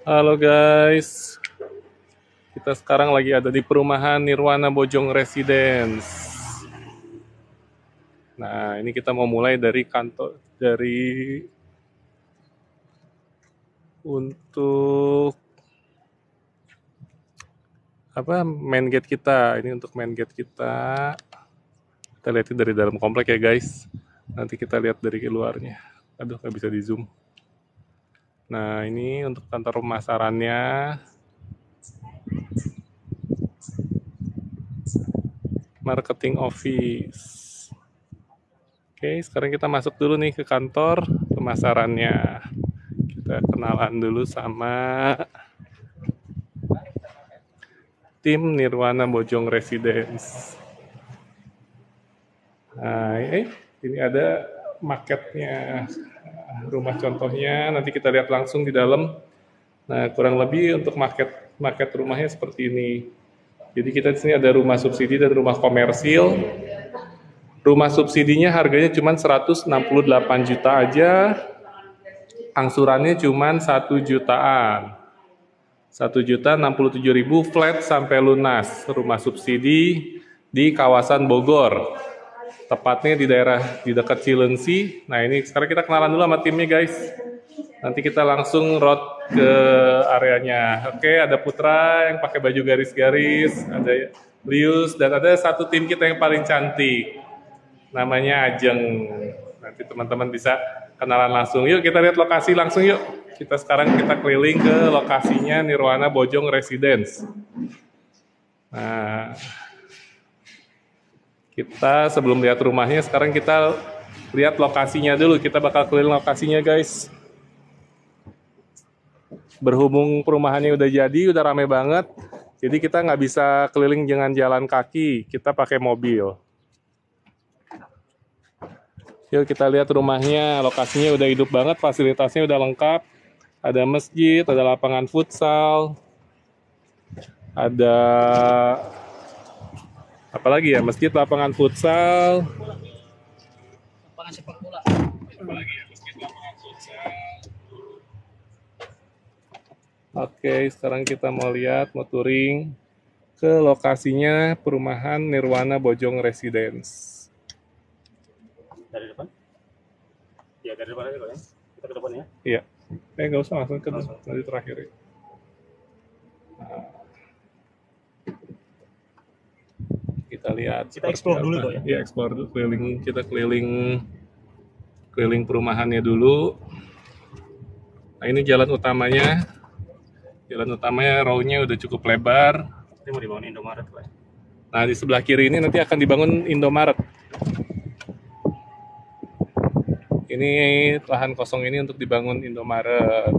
Halo guys, kita sekarang lagi ada di perumahan Nirwana Bojong Residence. Nah, ini kita mau mulai dari kantor, untuk main gate kita. Ini untuk main gate kita. Kita lihat dari dalam komplek ya guys. Nanti kita lihat dari luarnya. Aduh, nggak bisa di zoom. Nah, ini untuk kantor pemasarannya. Marketing office. Oke, sekarang kita masuk dulu nih ke kantor pemasarannya. Kita kenalan dulu sama tim Nirwana Bojong Residence. Nah, ini ada marketnya, rumah contohnya. Nanti kita lihat langsung di dalam. Nah, kurang lebih untuk market rumahnya seperti ini. Jadi kita di sini ada rumah subsidi dan rumah komersil. Rumah subsidinya harganya cuma 168 juta aja, angsurannya cuma 1 jutaan. 1.067.000 flat sampai lunas, rumah subsidi di kawasan Bogor. Tepatnya di dekat Cilengsi. Nah, ini sekarang kita kenalan dulu sama timnya guys. Nanti kita langsung road ke areanya. Oke, ada Putra yang pakai baju garis-garis, ada Lius, dan ada satu tim kita yang paling cantik. Namanya Ajeng. Nanti teman-teman bisa kenalan langsung. Yuk kita lihat lokasi langsung yuk. Kita keliling ke lokasinya Nirwana Bojong Residence. Nah, kita sebelum lihat rumahnya, sekarang kita lihat lokasinya dulu. Kita bakal keliling lokasinya guys. Berhubung perumahannya udah jadi, udah rame banget. Jadi kita nggak bisa keliling dengan jalan kaki, kita pakai mobil. Yuk kita lihat rumahnya, lokasinya udah hidup banget, fasilitasnya udah lengkap. Ada masjid, ada lapangan futsal, ada apa lagi ya? Masjid, lapangan futsal, lapangan sepak bola. Apa lagi ya? Masjid, lapangan futsal. Oke, sekarang kita mau touring ke lokasinya perumahan Nirwana Bojong Residence. Dari depan? Ya dari depan aja kok ya. Kita ke depan ya. Iya. Nggak usah langsung ke nanti terakhir ya. Nah, kita lihat. Kita explore dulu kok ya. Iya, explore dulu. Kita keliling perumahannya dulu. Nah, ini jalan utamanya. Jalan utamanya row-nya udah cukup lebar. Ini mau dibangun Indomaret kok ya. Nah, di sebelah kiri ini nanti akan dibangun Indomaret. Ini lahan kosong ini untuk dibangun Indomaret.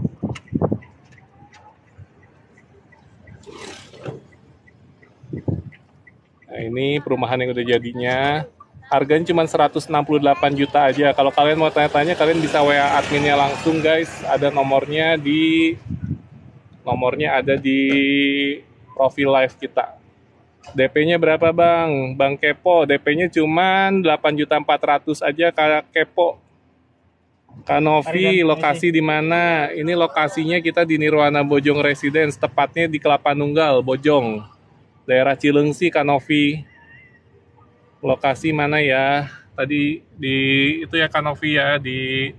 Nah, ini perumahan yang udah jadinya. Harganya cuma 168 juta aja. Kalau kalian mau tanya-tanya, kalian bisa WA adminnya langsung guys. Ada nomornya ada di profil live kita. DP-nya berapa bang? Bang Kepo, DP-nya cuma 8.400.000 aja Kak Kepo. Kanovi, lokasi di mana? Ini lokasinya kita di Nirwana Bojong Residence, tepatnya di Kelapa Nunggal, Bojong. Daerah Cilengsi, Kanovi. Lokasi mana ya? Tadi di itu ya Kanovi ya, di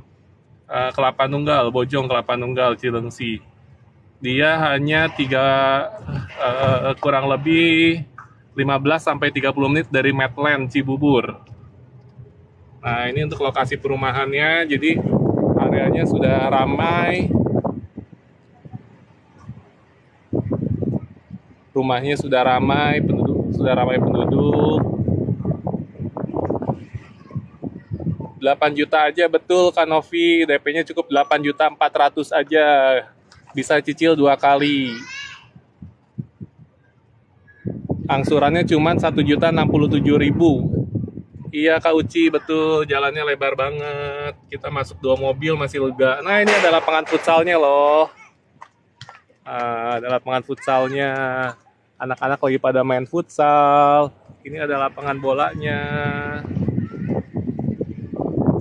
Kelapa Nunggal, Bojong Kelapa Nunggal, Cilengsi. Dia hanya kurang lebih 15-30 menit dari Medland Cibubur. Nah, ini untuk lokasi perumahannya, jadi areanya sudah ramai. Rumahnya sudah ramai penduduk. 8 juta aja betul Kanovi, DP-nya cukup 8.400.000 aja. Bisa cicil 2 kali. Angsurannya cuma 1.067.000. Iya Kak Uci, betul, jalannya lebar banget. Kita masuk 2 mobil masih lega. Nah, ini ada lapangan futsalnya loh. Ada lapangan futsalnya. Anak-anak lagi pada main futsal. Ini ada lapangan bolanya.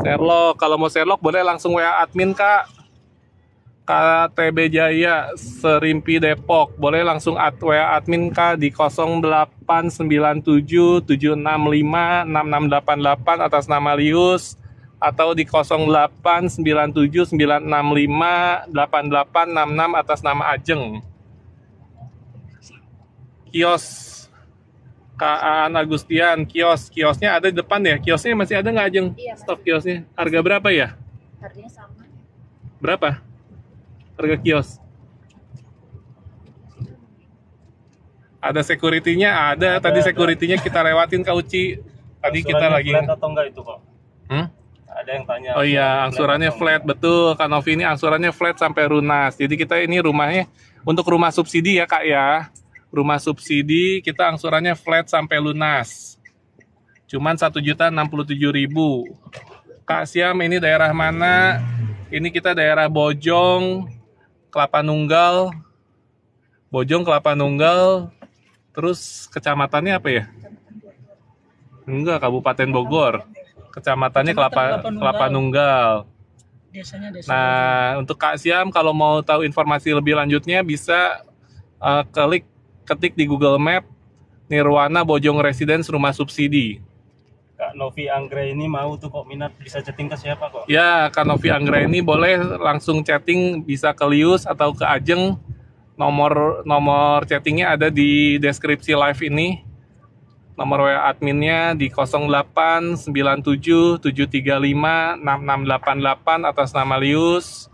Sherlock, kalau mau Sherlock boleh langsung WA admin Kak. KTB Jaya, Serimpi Depok. Boleh langsung WA admin Kak di 0897765688 atas nama Lius, atau di 089796588866 atas nama Ajeng. Kios Kaan Agustian, kiosnya ada di depan ya? Kiosnya masih ada nggak Ajeng? Iya, Stok kiosnya. Harga berapa ya? harganya sama. Berapa? Harga kios? Ada security-nya? Ada. Tadi security-nya kita lewatin Kak Uci. Tadi kita lagi. Flat atau enggak itu kok? Ada yang tanya. Oh iya, angsurannya flat, betul. Kak Novi, ini angsurannya flat sampai lunas. Jadi kita ini rumahnya untuk rumah subsidi ya Kak ya. Rumah subsidi kita angsurannya flat sampai lunas. Cuman 1.067.000. Kak Siam, ini daerah mana? Ini kita daerah Bojong, Kelapa Nunggal. Bojong, Kelapa Nunggal. Terus kecamatannya apa ya? Enggak, Kabupaten Bogor. Kecamatannya Kelapa Nunggal. Desanya Nah, untuk Kak Siam kalau mau tahu informasi lebih lanjutnya bisa ketik di Google Map Nirwana Bojong Residence Rumah Subsidi. Kak Novi Anggra ini mau tuh kok minat, bisa chatting ke siapa kok? Ya, Kak Novi Anggra ini boleh langsung chatting, bisa ke Lius atau ke Ajeng. Nomor chattingnya ada di deskripsi live ini. Nomor WA adminnya di 089773566688 atas nama Lius,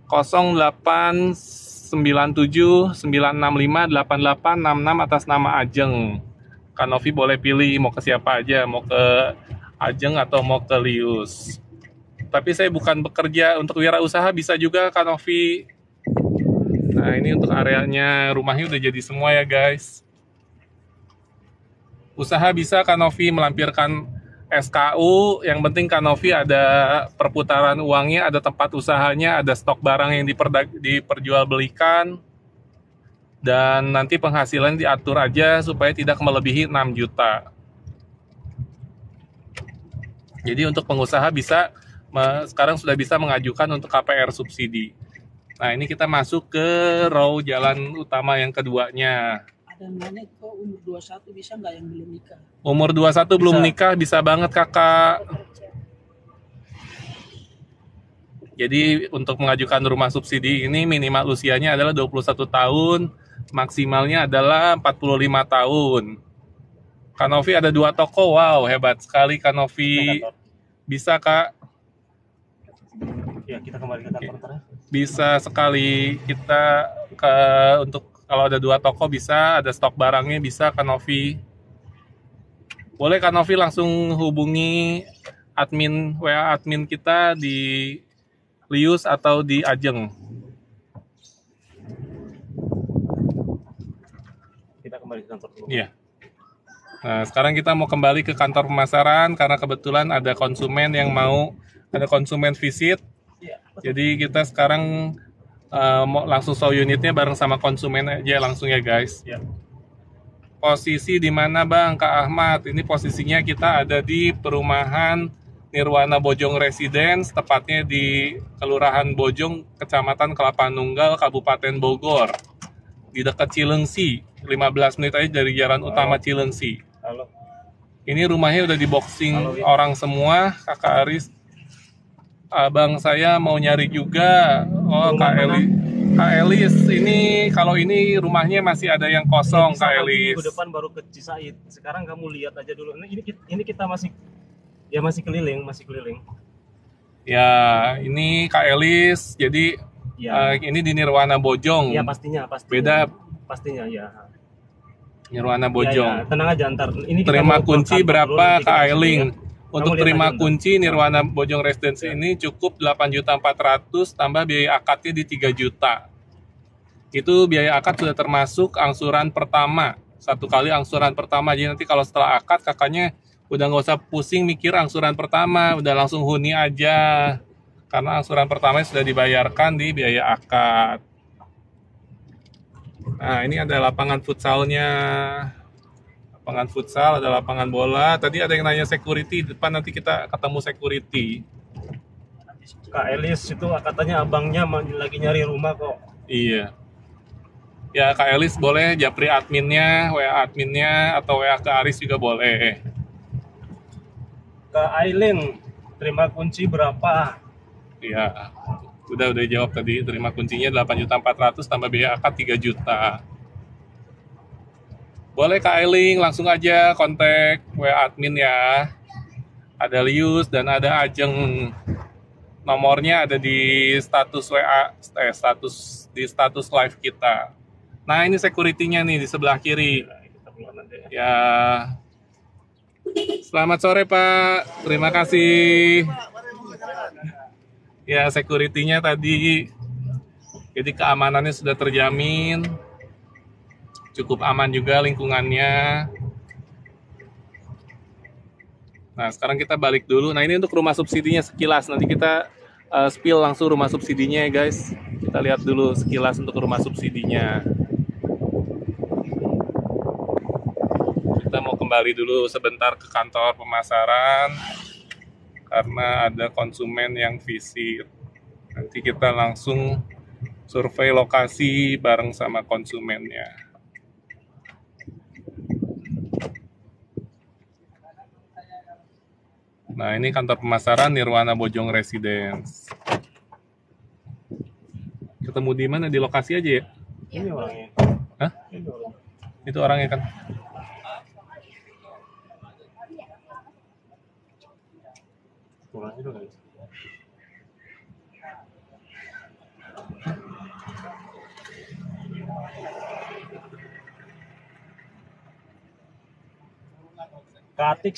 089796588866 atas nama Ajeng. Kak Novi boleh pilih mau ke siapa aja, mau ke Ajeng atau mau ke Lius. Tapi saya bukan bekerja untuk wirausaha, bisa juga Kak Novi. Nah, ini untuk areanya, rumahnya udah jadi semua ya guys. Usaha bisa Kak Novi melampirkan SKU, yang penting Kak Novi ada perputaran uangnya, ada tempat usahanya, ada stok barang yang diperjualbelikan, dan nanti penghasilan diatur aja supaya tidak melebihi 6 juta. Jadi untuk pengusaha bisa, sekarang sudah bisa mengajukan untuk KPR subsidi. Nah, ini kita masuk ke row jalan utama yang keduanya. Ada nanya kok umur 21 bisa nggak yang belum nikah? Umur 21 belum nikah bisa banget kakak. Jadi untuk mengajukan rumah subsidi ini minimal usianya adalah 21 tahun, maksimalnya adalah 45 tahun. Kak Novi ada 2 toko, wow hebat sekali Kak Novi. Bisa Kak? Ya, kita kembali ke kantor terus. Bisa sekali kita untuk kalau ada 2 toko bisa, ada stok barangnya bisa Kak Novi. Boleh Kak Novi langsung hubungi WA admin kita di Lius atau di Ajeng. Kita kembali ke kantor dulu. Iya. Nah, sekarang kita mau kembali ke kantor pemasaran karena kebetulan ada konsumen visit. Jadi kita sekarang mau langsung show unitnya bareng sama konsumen aja langsung ya guys. Ya. Posisi di mana Bang Kak Ahmad? Ini posisinya kita ada di perumahan Nirwana Bojong Residence, tepatnya di Kelurahan Bojong, Kecamatan Kelapa Nunggal, Kabupaten Bogor. Di dekat Cilengsi, 15 menit aja dari jalan utama Cilengsi. Halo. Ini rumahnya udah di boxing orang semua, Kakak Aris. Abang saya mau nyari juga. Oh, Kak Elis, ini kalau ini rumahnya masih ada yang kosong, Kak Elis. Minggu depan baru ke Cisaid. Sekarang kamu lihat aja dulu. Ini kita masih keliling. Ya, ini Kak Elis. Jadi Ya. ini di Nirwana Bojong. Iya, pastinya. Beda. Pastinya ya. Nirwana Bojong. Ya. Tenang aja, antar. Ini kita Terima mau ke kunci kantor berapa dulu, Kak kita Ailing? ya. Untuk Kamu lihat terima aja, kunci Nirwana Bojong Residence ini cukup 8.400.000 tambah biaya akadnya di 3 juta. Itu biaya akad sudah termasuk angsuran pertama. 1 kali angsuran pertama. Jadi nanti kalau setelah akad kakaknya udah nggak usah pusing mikir angsuran pertama, udah langsung huni aja. Karena angsuran pertama sudah dibayarkan di biaya akad. Nah, ini ada lapangan futsalnya. Lapangan futsal, ada lapangan bola. Tadi ada yang nanya security, depan nanti kita ketemu security. Kak Elis itu katanya abangnya lagi nyari rumah kok. Iya. Ya Kak Elis boleh japri adminnya, WA adminnya, atau WA ke Aris juga boleh. Kak Aileen, terima kunci berapa? Iya. Udah jawab tadi, terima kuncinya 8.400.000 tambah biaya akad 3 juta. Boleh Kak Aileen, langsung aja kontak WA admin ya. Ada Lius dan ada Ajeng. Nomornya ada di status WA, status live kita. Nah ini security-nya nih di sebelah kiri. Ya. Selamat sore Pak, terima kasih. Ya security-nya tadi. Jadi keamanannya sudah terjamin. Cukup aman juga lingkungannya. Nah sekarang kita balik dulu. Nah ini untuk rumah subsidinya sekilas. Nanti kita spill langsung rumah subsidinya ya guys. Kita lihat dulu sekilas untuk rumah subsidinya. Kita mau kembali dulu sebentar ke kantor pemasaran karena ada konsumen yang visit. Nanti kita langsung survei lokasi bareng sama konsumennya. Nah ini kantor pemasaran Nirwana Bojong Residence. Ketemu di mana? Di lokasi aja ya? Ini orangnya. Hah? Ini orangnya. Itu orangnya kan? Orangnya dong. Kak Atix,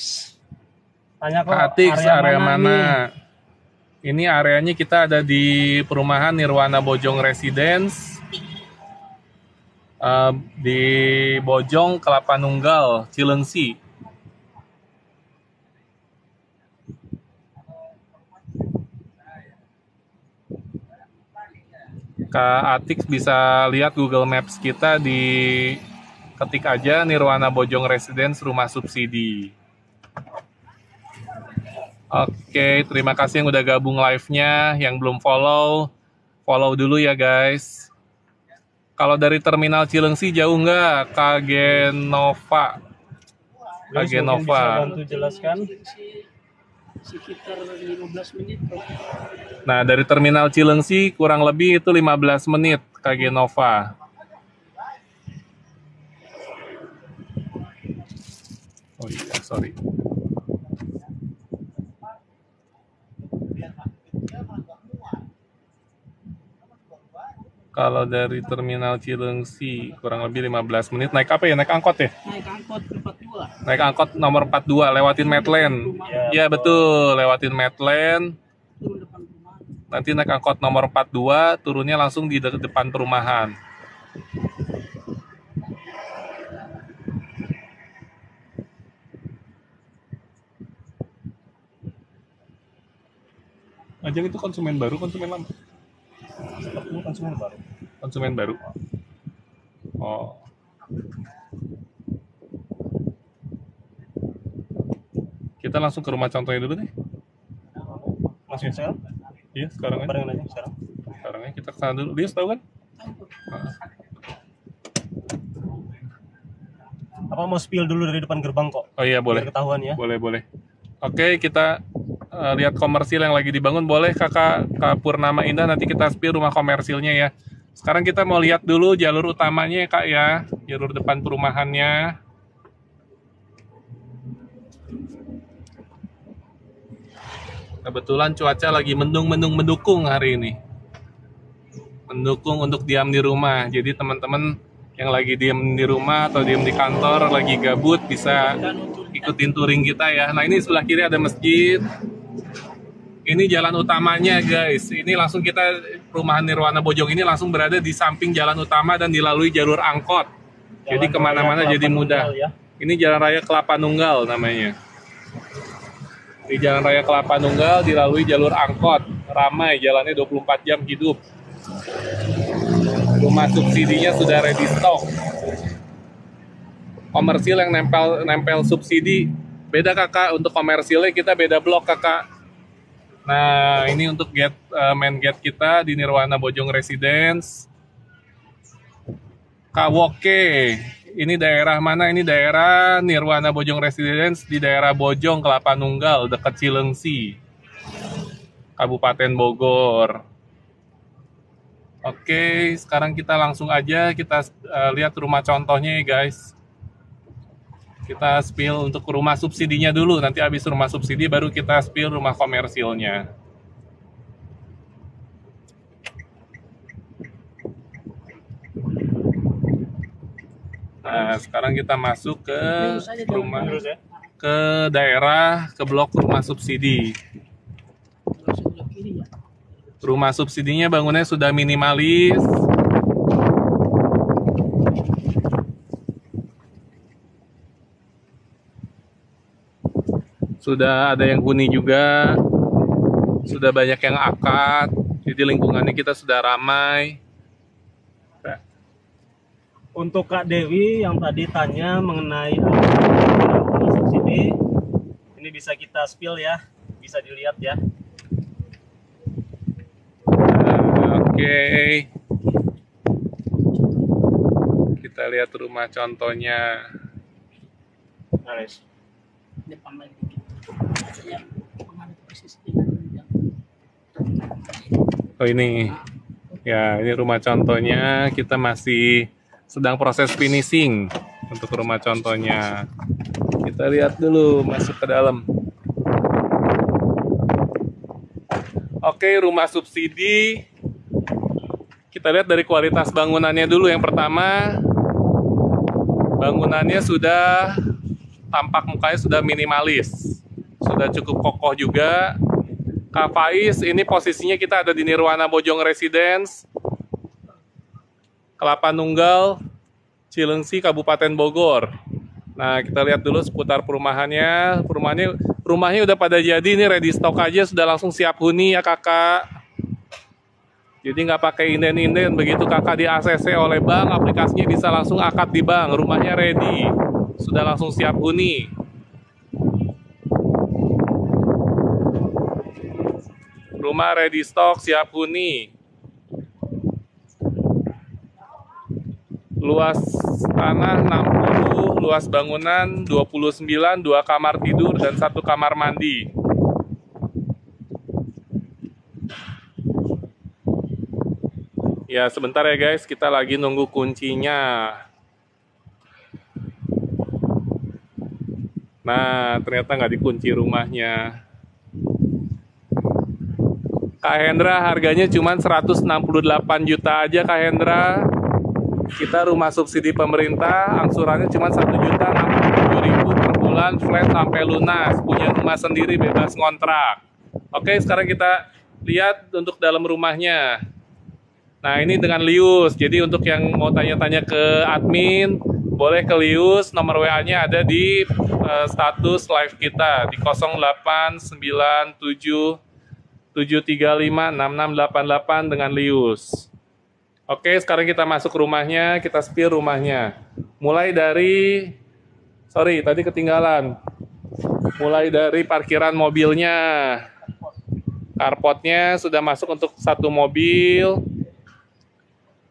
tanya kok Kak Atix, area mana? nih? Ini areanya kita ada di perumahan Nirwana Bojong Residence. Di Bojong, Kelapa Nunggal, Cilengsi. Kak Atix bisa lihat Google Maps kita di ketik aja Nirwana Bojong Residence rumah subsidi. Oke, terima kasih yang udah gabung live-nya. Yang belum follow, follow dulu ya guys. Kalau dari terminal Cilengsi jauh nggak? Kagenova. Guys, mungkin Kagenova. bisa bantu jelaskan. Sekitar 15 menit. Nah, dari terminal Cilengsi kurang lebih itu 15 menit Kagenova. Oh iya, sorry. Kalau dari terminal Cilengsi kurang lebih 15 menit. Naik apa ya? Naik angkot ya? Naik angkot 42. Naik angkot nomor 42, lewatin Medland. Iya betul, lewatin Medland. Turun depan rumah. Nanti naik angkot nomor 42, turunnya langsung di depan perumahan. Ajeng itu konsumen baru, konsumen lama? Sepertinya konsumen baru. Konsumen baru. Oh. Kita langsung ke rumah contohnya dulu deh. Langsung sekarang? Iya, sekarang aja. Barengan aja sekarang. Sekarang aja kita kesana dulu. Dia tahu kan? Apa mau spill dulu dari depan gerbang kok? Oh iya, boleh. Biar ketahuan ya. Boleh, boleh. Oke, kita lihat komersil yang lagi dibangun. Boleh Kakak Kak Purnama Indah, nanti kita spill rumah komersilnya ya. Sekarang kita mau lihat dulu jalur utamanya ya Kak ya. Jalur depan perumahannya. Kebetulan cuaca lagi mendukung hari ini. Mendukung untuk diam di rumah. Jadi teman-teman yang lagi diam di rumah atau diam di kantor, lagi gabut, bisa ikutin touring kita ya. Nah ini sebelah kiri ada masjid. Ini jalan utamanya guys. Ini langsung kita, perumahan Nirwana Bojong ini langsung berada di samping jalan utama dan dilalui jalur angkot. Jadi kemana-mana jadi mudah. Ya. Ini Jalan Raya Kelapa Nunggal namanya. Di Jalan Raya Kelapa Nunggal dilalui jalur angkot. Ramai, jalannya 24 jam hidup. Rumah subsidinya sudah ready stock. Komersil yang nempel subsidi. Beda kakak, untuk komersilnya kita beda blok kakak. Nah, ini untuk main gate kita di Nirwana Bojong Residence. Kawoke. Ini daerah mana? Ini daerah Nirwana Bojong Residence di daerah Bojong, Kelapa Nunggal, dekat Cilengsi, Kabupaten Bogor. Oke, sekarang kita langsung aja kita lihat rumah contohnya ya guys. Kita spill untuk rumah subsidinya dulu, nanti habis rumah subsidi baru kita spill rumah komersilnya. Nah, sekarang kita masuk ke rumah, ke daerah, ke blok rumah subsidi. Sebelah kiri ya. Rumah subsidinya bangunnya sudah minimalis. Sudah ada yang huni juga. Sudah banyak yang akad. Jadi lingkungannya kita sudah ramai. Untuk Kak Dewi yang tadi tanya mengenai rumah subsidi, ini bisa kita spill ya, bisa dilihat ya. Oke. Kita lihat rumah contohnya. Nice. Depan lagi dikit. Yang menghadap persis dengan yang Oh ini. Ya, ini rumah contohnya. Kita masih sedang proses finishing untuk rumah contohnya. Kita lihat dulu, masuk ke dalam. Oke, rumah subsidi. Kita lihat dari kualitas bangunannya dulu. Yang pertama, bangunannya sudah tampak mukanya sudah minimalis. Sudah cukup kokoh juga. Kak Faiz, ini posisinya kita ada di Nirwana Bojong Residence, Kelapa Nunggal, Cilengsi, Kabupaten Bogor. Nah, kita lihat dulu seputar perumahannya. Rumahnya udah pada jadi, ini ready stock aja, sudah langsung siap huni ya kakak. Jadi nggak pakai inden-inden, begitu kakak di ACC oleh bank, aplikasinya bisa langsung akad di bank. Rumahnya ready, sudah langsung siap huni. Rumah ready stock, siap huni. Luas tanah 60, luas bangunan 29, 2 kamar tidur dan 1 kamar mandi. Ya, sebentar ya guys, kita lagi nunggu kuncinya. Nah, ternyata nggak dikunci rumahnya. Kak Hendra, harganya cuma 168 juta aja Kak Hendra. Kita rumah subsidi pemerintah, angsurannya cuma 1.067.000 per bulan, flat sampai lunas. Punya rumah sendiri, bebas ngontrak. Oke, sekarang kita lihat untuk dalam rumahnya. Nah, ini dengan Lius. Jadi untuk yang mau tanya-tanya ke admin, boleh ke Lius. Nomor WA-nya ada di status live kita di 0897 735 6688 dengan Lius. Oke, sekarang kita masuk rumahnya, kita spill rumahnya. Mulai dari, sorry, tadi ketinggalan. Mulai dari parkiran mobilnya. Carportnya sudah masuk untuk 1 mobil.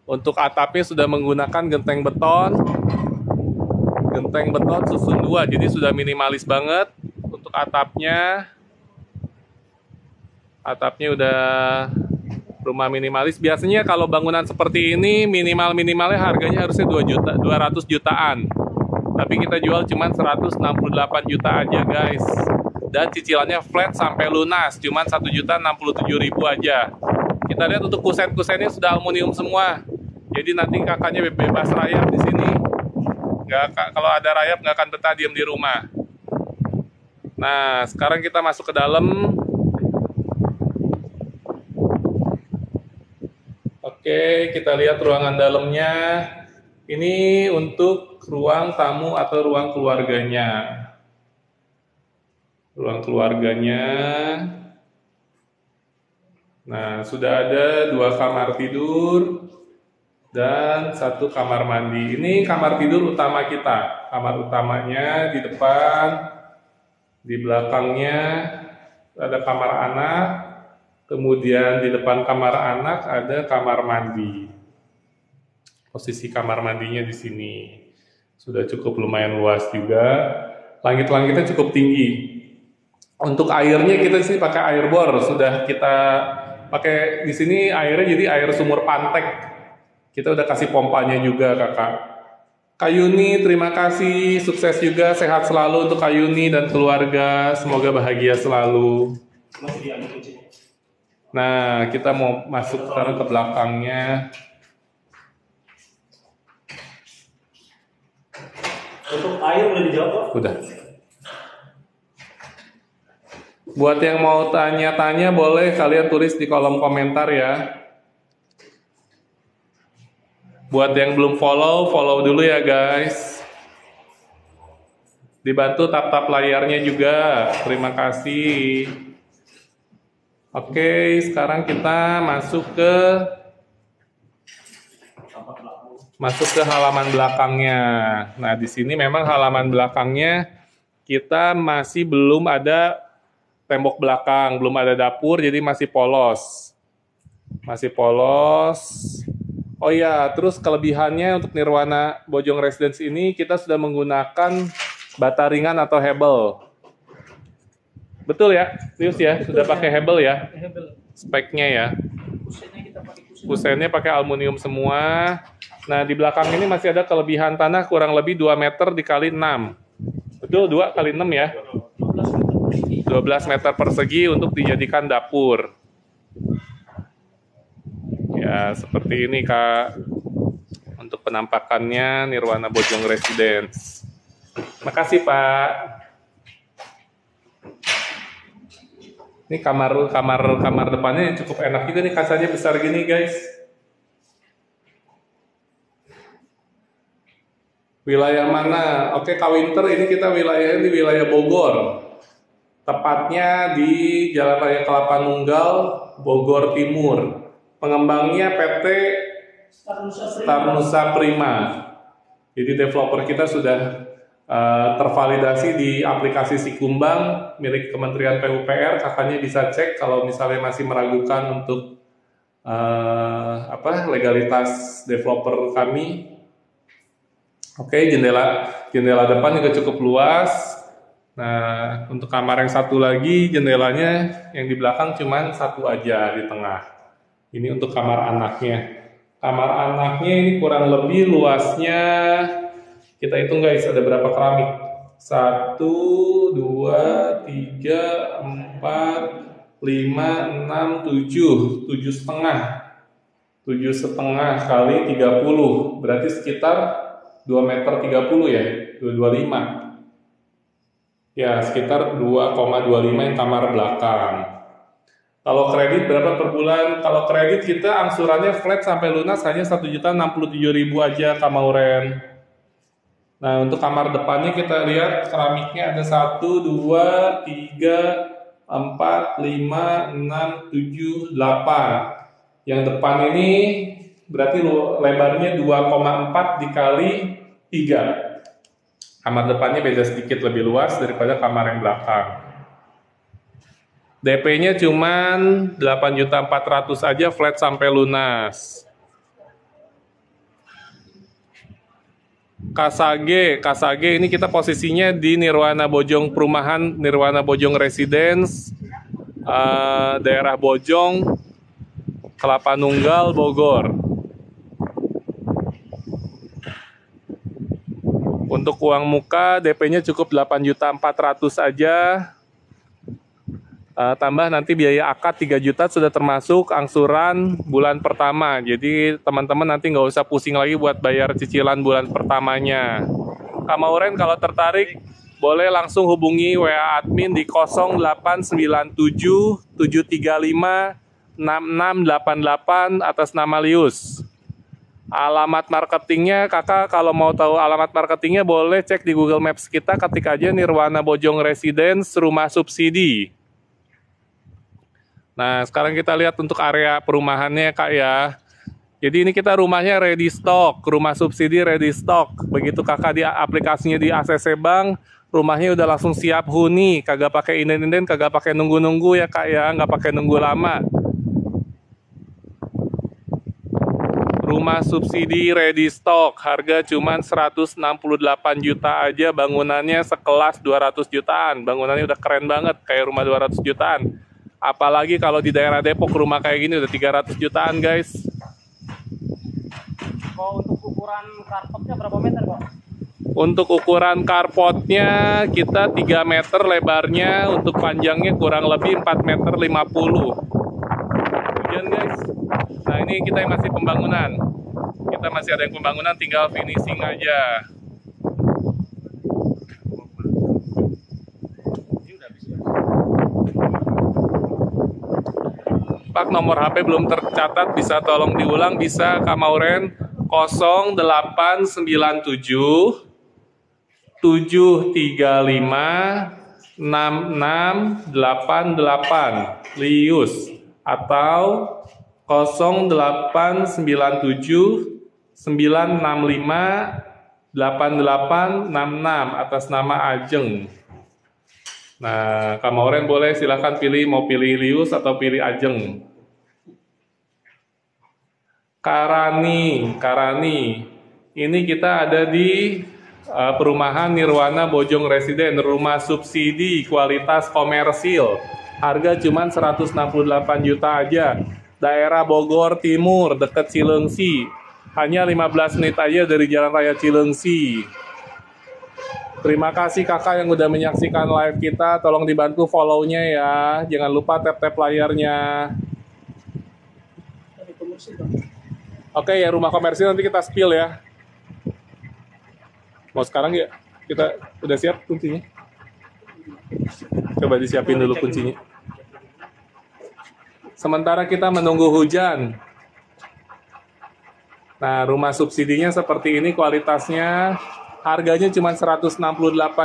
Untuk atapnya sudah menggunakan genteng beton. Genteng beton susun 2, jadi sudah minimalis banget. Untuk atapnya. Atapnya udah rumah minimalis. Biasanya kalau bangunan seperti ini minimalnya harganya harusnya 200 jutaan. Tapi kita jual cuma 168 juta aja guys. Dan cicilannya flat sampai lunas, cuma 1.067.000 aja. Kita lihat untuk kusen-kusennya sudah aluminium semua. Jadi nanti kakaknya bebas rayap di sini. Kalau ada rayap nggak akan betah diem di rumah. Nah, sekarang kita masuk ke dalam. Oke, kita lihat ruangan dalamnya. Ini untuk ruang tamu atau ruang keluarganya. Ruang keluarganya. Nah, sudah ada 2 kamar tidur dan 1 kamar mandi. Ini kamar tidur utama kita. Kamar utamanya di depan, di belakangnya ada kamar anak. Kemudian di depan kamar anak ada kamar mandi. Posisi kamar mandinya di sini sudah cukup lumayan luas juga. Langit-langitnya cukup tinggi. Untuk airnya kita sih pakai air bor. Sudah kita pakai di sini airnya jadi air sumur Pantek. Kita udah kasih pompanya juga kakak. Kayuni, terima kasih, sukses juga, sehat selalu untuk Kayuni dan keluarga. Semoga bahagia selalu. Masih diambil kuncinya. Nah, kita mau masuk sekarang ke belakangnya. Untuk air udah dijawab kok? Udah. Buat yang mau tanya-tanya boleh kalian tulis di kolom komentar ya. Buat yang belum follow, follow dulu ya guys. Dibantu tap-tap layarnya juga. Terima kasih. Oke, sekarang kita masuk ke halaman belakangnya. Nah, di sini memang halaman belakangnya kita masih belum ada tembok belakang, belum ada dapur, jadi masih polos. Masih polos. Oh iya, terus kelebihannya untuk Nirwana Bojong Residence ini kita sudah menggunakan bata ringan atau hebel. Betul ya, Lius ya, sudah pakai hebel ya, speknya ya. Kusennya pakai aluminium semua. Nah, di belakang ini masih ada kelebihan tanah kurang lebih 2 meter dikali 6. Betul, 2 kali 6 ya. 12 meter persegi untuk dijadikan dapur. Ya, seperti ini Kak. Untuk penampakannya Nirwana Bojong Residence. Makasih Pak. Ini kamar depannya cukup enak juga nih, kacanya besar gini guys. Wilayah mana? Oke, Kak Winter, ini kita wilayahnya di wilayah Bogor. Tepatnya di Jalan Raya Kelapa Nunggal, Bogor Timur. Pengembangnya PT Star Nusa Prima. Jadi developer kita sudah tervalidasi di aplikasi Sikumbang milik Kementerian PUPR. Kakaknya bisa cek kalau misalnya masih meragukan untuk legalitas developer kami. Oke, jendela depan juga cukup luas. Nah, untuk kamar yang satu lagi jendelanya yang di belakang cuman satu aja di tengah. Ini untuk kamar anaknya. Kamar anaknya ini kurang lebih luasnya, kita hitung guys, ada berapa keramik? 1, 2, 3, 4, 5, 6, 7. 7,5 kali 30. Berarti sekitar 2,30 meter ya, 225. Ya, sekitar 2,25 yang kamar belakang. Kalau kredit berapa per bulan? Kalau kredit kita angsurannya flat sampai lunas hanya 1.067.000 aja Kak Mauren. Nah, untuk kamar depannya kita lihat keramiknya ada 1, 2, 3, 4, 5, 6, 7, 8. Yang depan ini berarti lebarnya 2,4 dikali 3. Kamar depannya beda sedikit lebih luas daripada kamar yang belakang. DP-nya cuman 8.400.000 aja flat sampai lunas. Kasage ini kita posisinya di Nirwana Bojong Perumahan, Nirwana Bojong Residence, daerah Bojong, Kelapa Nunggal, Bogor. Untuk uang muka DP-nya cukup 8.400.000 aja. Tambah nanti biaya akad 3 juta sudah termasuk angsuran bulan pertama. Jadi teman-teman nanti nggak usah pusing lagi buat bayar cicilan bulan pertamanya. Kak Mauren kalau tertarik boleh langsung hubungi WA admin di 0897 735 6688 atas nama Lius. Alamat marketingnya kakak kalau mau tahu alamat marketingnya boleh cek di Google Maps kita, ketik aja Nirwana Bojong Residence rumah subsidi. Nah, sekarang kita lihat untuk area perumahannya Kak ya. Jadi ini kita rumahnya ready stock, rumah subsidi ready stock. Begitu kakak di aplikasinya di ACC Bank, rumahnya udah langsung siap huni, kagak pakai inden-inden, kagak pakai nunggu-nunggu ya Kak ya, nggak pakai nunggu lama. rumah subsidi ready stock. Harga cuman 168 juta aja, bangunannya sekelas 200 jutaan. Bangunannya udah keren banget, kayak rumah 200 jutaan. Apalagi kalau di daerah Depok rumah kayak gini udah 300 jutaan, guys. Kalau untuk ukuran karpetnya berapa meter, Pak? Untuk ukuran carportnya kita 3 meter lebarnya, untuk panjangnya kurang lebih 4 meter 50. Kemudian guys, nah ini kita yang masih pembangunan. Kita masih ada yang pembangunan, tinggal finishing aja. Pak, nomor HP belum tercatat, bisa tolong diulang, bisa Kak Mauren. 0897 735 6688 Lius, atau 0897 965 8866 atas nama Ajeng. Nah, Kak Mauren boleh silahkan pilih, mau pilih Lius atau pilih Ajeng. Karani, ini kita ada di perumahan Nirwana Bojong Residen, rumah subsidi kualitas komersil. Harga cuma 168 juta aja. Daerah Bogor Timur, dekat Cilengsi. Hanya 15 menit aja dari Jalan Raya Cilengsi. Terima kasih kakak yang udah menyaksikan live kita. Tolong dibantu follow-nya ya. Jangan lupa tap-tap layarnya. Oke ya, rumah komersil nanti kita spill ya. Mau sekarang ya? Kita udah siap kuncinya? Coba disiapin dulu kuncinya. Sementara kita menunggu hujan. Nah, rumah subsidinya seperti ini kualitasnya. Harganya cuma 168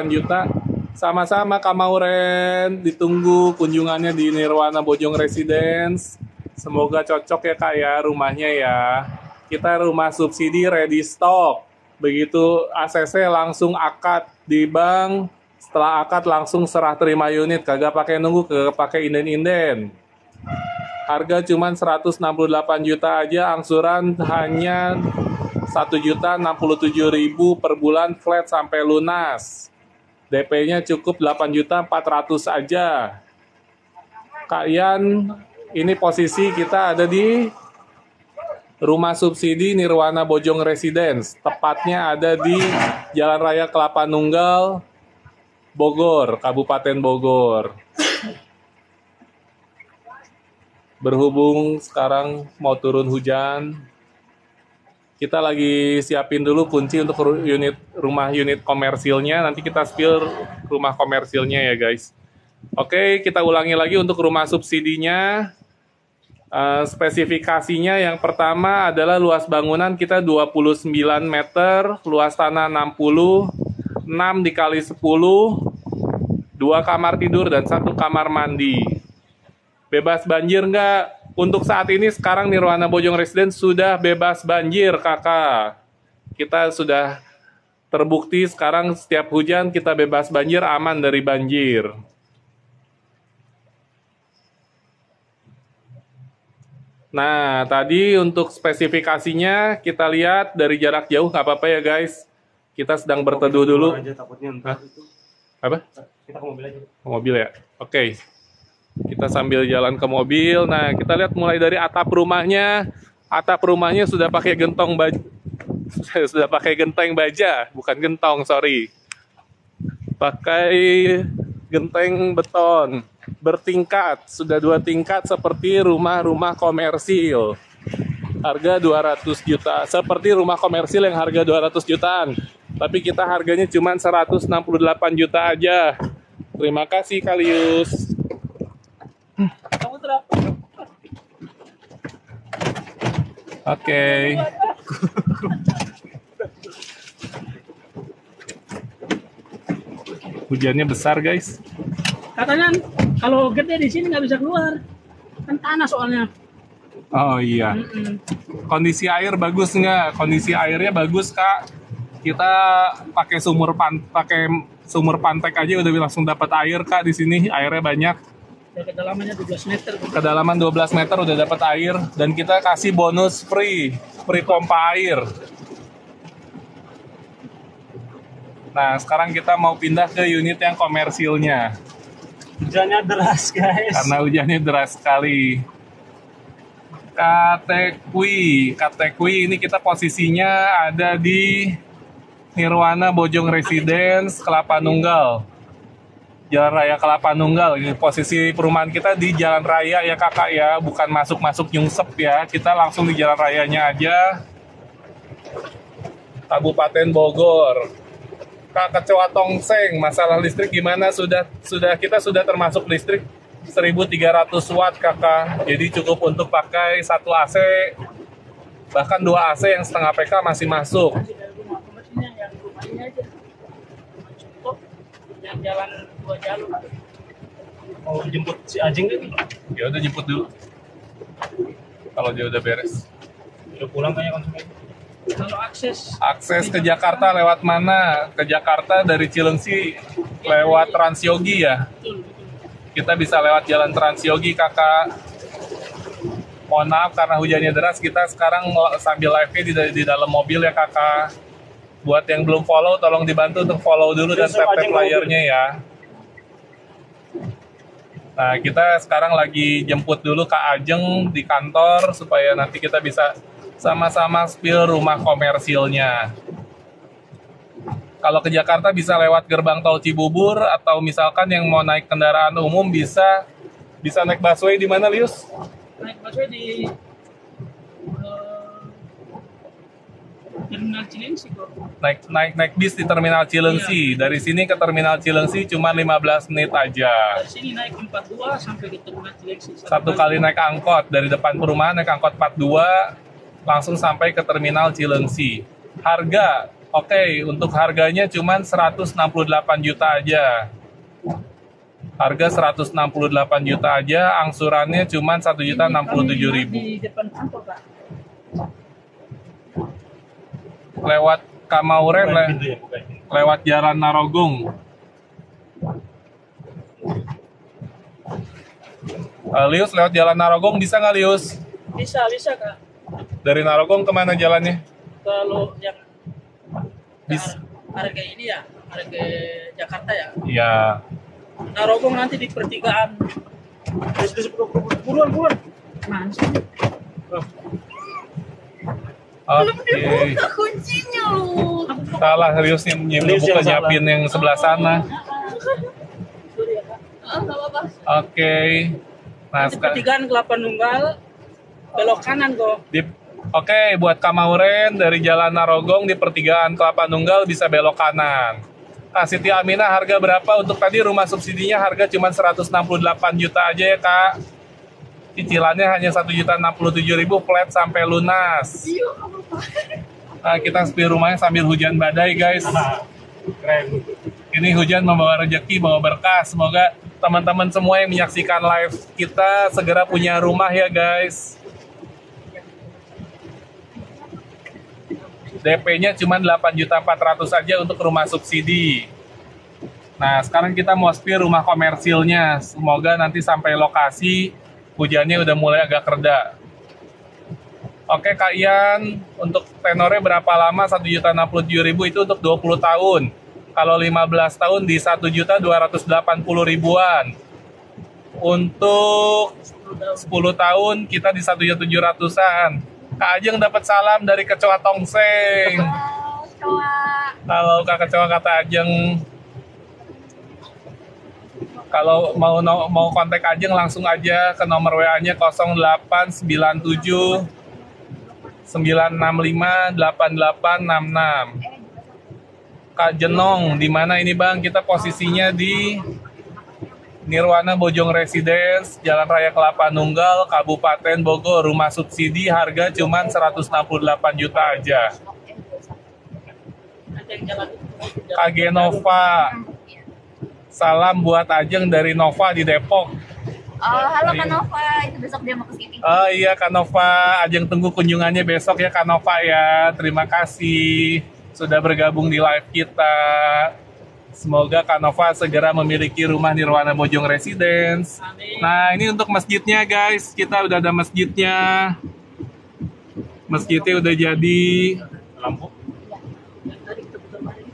juta. Sama-sama Kak Mauren, ditunggu kunjungannya di Nirwana Bojong Residence. Semoga cocok ya Kak ya rumahnya ya. Kita rumah subsidi ready stock. Begitu ACC langsung akad di bank. Setelah akad langsung serah terima unit. Kagak pakai nunggu, kagak pakai inden-inden. Harga cuma 168 juta aja. Angsuran hanya 1.067.000 per bulan flat sampai lunas. DP-nya cukup 8.400.000 aja. Kak Ian, ini posisi kita ada di rumah subsidi Nirwana Bojong Residence. Tepatnya ada di Jalan Raya Kelapa Nunggal, Bogor, Kabupaten Bogor. Berhubung sekarang mau turun hujan, kita lagi siapin dulu kunci untuk unit komersilnya. Nanti kita spill rumah komersilnya ya guys. Oke, kita ulangi lagi untuk rumah subsidinya. Spesifikasinya yang pertama adalah luas bangunan kita 29 meter, luas tanah 60, 6 dikali 10, 2 kamar tidur dan 1 kamar mandi. Bebas banjir nggak? Untuk saat ini sekarang Nirwana Bojong Residence sudah bebas banjir kakak. Kita sudah terbukti sekarang setiap hujan kita bebas banjir, aman dari banjir. Nah, tadi untuk spesifikasinya kita lihat dari jarak jauh, nggak apa-apa ya guys. Kita sedang berteduh dulu. Apa? Kita ke mobil aja. Ke mobil ya? Oke. Kita sambil jalan ke mobil. Nah, kita lihat mulai dari atap rumahnya. Atap rumahnya sudah pakai gentong baja. Sudah pakai genteng baja, bukan gentong, sorry. Pakai genteng beton. Bertingkat, sudah 2 tingkat seperti rumah-rumah komersil. Harga 200 juta, seperti rumah komersil yang harga 200 jutaan. Tapi kita harganya cuma 168 juta aja. Terima kasih Kalius. Oke. Hujannya besar guys. Katanya kalau gede di sini nggak bisa keluar, kan tanah soalnya. Oh iya. Kondisi air bagus nggak? Kondisi airnya bagus kak. Kita pakai sumur pantek aja udah langsung dapat air kak di sini. Airnya banyak. Ya, kedalamannya 12 meter. Kedalaman 12 meter udah dapat air dan kita kasih bonus free pompa air. Nah, sekarang kita mau pindah ke unit yang komersilnya. Hujannya deras guys. Karena hujannya deras sekali. Katekwi ini kita posisinya ada di Nirwana Bojong Residence, Kelapa Nunggal. Jalan Raya Kelapa Nunggal. Posisi perumahan kita di Jalan Raya ya kakak ya, bukan masuk-masuk Nyungsep ya. Kita langsung di Jalan Rayanya aja. Kabupaten Bogor. Kak Kecoa Tongseng, masalah listrik gimana? Kita sudah termasuk listrik 1300 watt kakak. Jadi cukup untuk pakai 1 AC, bahkan 2 AC yang setengah PK masih masuk. Masih dari rumah komersinya yang rumahnya aja. Cukup yang jalan 2 jalur. Mau jemput si Ajeng kan? Ya udah jemput dulu. Kalau dia udah beres. Udah pulang kayaknya konsumen. Kalau akses Akses ke Jakarta lewat mana? Ke Jakarta dari Cilengsi lewat Transyogi ya. betul. Kita bisa lewat jalan Transyogi kakak. Mohon maaf karena hujannya deras, kita sekarang sambil live-nya di dalam mobil ya kakak. Buat yang belum follow, tolong dibantu untuk follow dulu dan tap layarnya ya. Nah, kita sekarang lagi jemput dulu Kak Ajeng di kantor supaya nanti kita bisa sama-sama spill rumah komersilnya. Kalau ke Jakarta bisa lewat gerbang tol Cibubur atau misalkan yang mau naik kendaraan umum bisa naik busway di mana Lius? Naik busway di Terminal Cilengsi kok. Naik bis di Terminal Cilengsi. Dari sini ke Terminal Cilengsi cuma 15 menit aja. Dari sini naik 42 sampai ke Terminal Cilengsi. Satu kali naik angkot dari depan perumahan naik angkot 42 langsung sampai ke Terminal Cilengsi. Harga, oke, untuk harganya cuma 168 juta aja. Harga 168 juta aja, angsurannya cuma 1.067.000. Di depan kantor, Pak. Lewat Kamauren, lewat Jalan Narogong. Lius, lewat Jalan Narogong bisa nggak Lius? Bisa, Kak. Dari Narogong kemana jalannya? Kalau yang Bis. harga ini ya, harga Jakarta ya. Ya. Narogong nanti di pertigaan. Buruan. Mana sih? Oke. Kuncinya lu. Salah Lius yang bukan nyiapin yang sebelah sana. Enggak apa-apa. Oke. Nah, Di pertigaan Kelapa Nunggal, belok kanan kok. Oke, buat Kamauren dari Jalan Narogong di pertigaan Kelapa Nunggal bisa belok kanan. Nah, Siti Aminah harga berapa untuk tadi rumah subsidinya? Harga cuma 168 juta aja ya kak. Cicilannya hanya 1.067.000 flat sampai lunas. Nah, kita spill rumahnya sambil hujan badai guys. Keren. Ini hujan membawa rezeki, bawa berkah. Semoga teman-teman semua yang menyaksikan live kita segera punya rumah ya guys. DP-nya cuma 8.400.000 saja untuk rumah subsidi. Nah, sekarang kita mau spill rumah komersilnya. Semoga nanti sampai lokasi hujannya udah mulai agak reda. Oke Kak Ian, untuk tenornya berapa lama? 1.067.000 itu untuk 20 tahun. Kalau 15 tahun di 1.280.000-an. Untuk 10 tahun kita di 1.700.000-an. Kak Ajeng dapat salam dari Kecoa Tongseng. Halo Kak Kecoa, kata Ajeng. Kalau mau kontak Ajeng langsung aja ke nomor WA-nya 0897 965 8866. Kak Jenong, di mana ini Bang? Kita posisinya di Nirwana Bojong Residence, Jalan Raya Kelapa Nunggal, Kabupaten Bogor. Rumah subsidi harga cuma 168 juta aja. Kak Genova, salam buat Ajeng dari Nova di Depok. Halo Kak Nova, itu besok dia mau kesini. Oh iya Kak Nova, Ajeng tunggu kunjungannya besok ya Kak Nova ya. Terima kasih sudah bergabung di live kita. Semoga Kak Nova segera memiliki rumah Nirwana Bojong Residence. Amin. Nah, ini untuk masjidnya guys. Kita udah ada masjidnya. Masjidnya udah jadi. Lampu.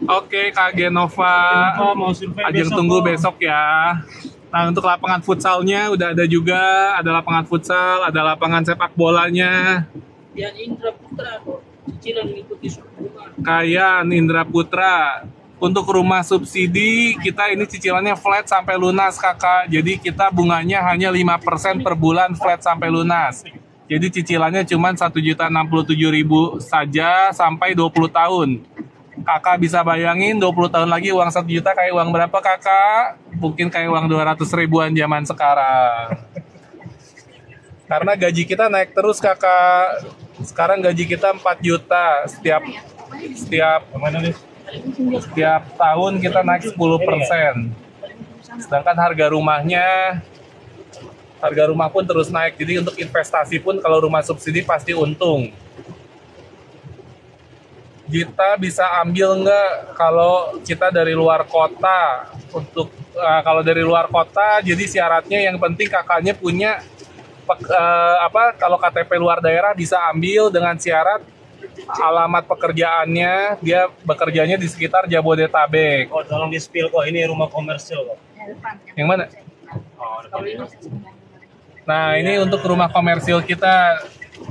Oke, Kak Genova. Kenapa mau survei Ajeng besok, tunggu kok? besok ya. Nah, untuk lapangan futsalnya udah ada juga. Ada lapangan futsal, ada lapangan sepak bolanya. Dan Indra Putra kok cicilan mengikuti suku bunga. Kayan Indra Putra. Untuk rumah subsidi, kita ini cicilannya flat sampai lunas, Kakak. Jadi kita bunganya hanya 5% per bulan flat sampai lunas. Jadi cicilannya cuma 1.067.000 saja sampai 20 tahun. Kakak bisa bayangin 20 tahun lagi uang 1 juta kayak uang berapa, Kakak? Mungkin kayak uang 200 ribuan zaman sekarang. Karena gaji kita naik terus, Kakak. Sekarang gaji kita 4 juta setiap Kemana nih? tahun kita naik 10%. Sedangkan harga rumah pun terus naik. Jadi untuk investasi pun kalau rumah subsidi pasti untung. Kita bisa ambil nggak kalau kita dari luar kota? Kalau dari luar kota, jadi syaratnya yang penting kakaknya punya kalau KTP luar daerah bisa ambil dengan syarat alamat pekerjaannya, dia bekerjanya di sekitar Jabodetabek. Oh, tolong di spill kok. Ini rumah komersil kok. Yang mana? Oh, depan ini. Nah, ini untuk rumah komersil kita,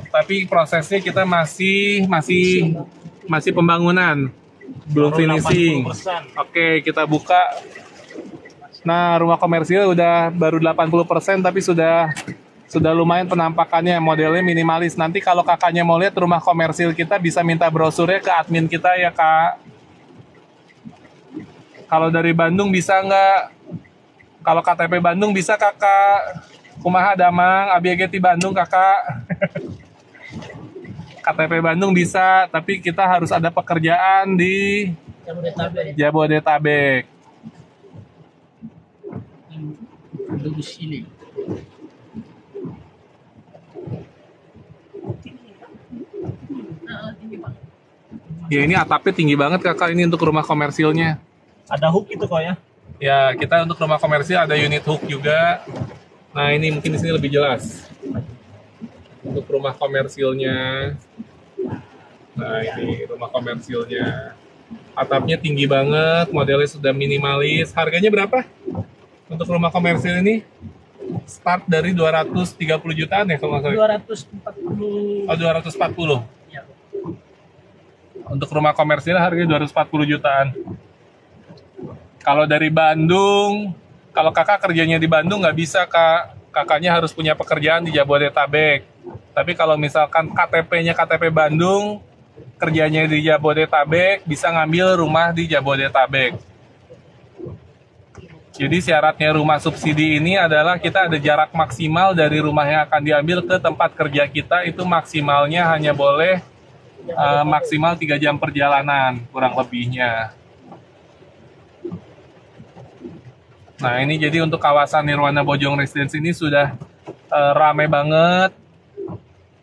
tapi prosesnya kita masih pembangunan, belum Baru finishing. 80%. Oke, kita buka. Nah, rumah komersil udah baru 80%, tapi sudah lumayan penampakannya, modelnya minimalis. Nanti kalau kakaknya mau lihat rumah komersil kita, bisa minta brosurnya ke admin kita ya, Kak. Kalau dari Bandung bisa nggak? Kalau KTP Bandung bisa, Kakak. Kumaha damang, ABG di Bandung, Kakak. KTP Bandung bisa, tapi kita harus ada pekerjaan di Jabodetabek. Duduk sini. Ya, ini atapnya tinggi banget, Kakak, ini untuk rumah komersilnya. Ada hook itu kok ya. Ya, kita untuk rumah komersil ada unit hook juga. Nah, ini mungkin di sini lebih jelas. Untuk rumah komersilnya. Nah, ini rumah komersilnya. Atapnya tinggi banget, modelnya sudah minimalis. Harganya berapa? Untuk rumah komersil ini start dari 230 jutaan ya kalau nggak salah. 240. Oh, 240. Ya. Untuk rumah komersil harganya 240 jutaan. Kalau dari Bandung, kalau kakak kerjanya di Bandung nggak bisa, Kak. Kakaknya harus punya pekerjaan di Jabodetabek. Tapi kalau misalkan KTP-nya KTP Bandung, kerjanya di Jabodetabek, bisa ngambil rumah di Jabodetabek. Jadi syaratnya rumah subsidi ini adalah kita ada jarak maksimal dari rumah yang akan diambil ke tempat kerja kita, itu maksimalnya hanya boleh maksimal 3 jam perjalanan, kurang lebihnya. Nah, ini jadi untuk kawasan Nirwana Bojong Residence ini sudah ramai banget.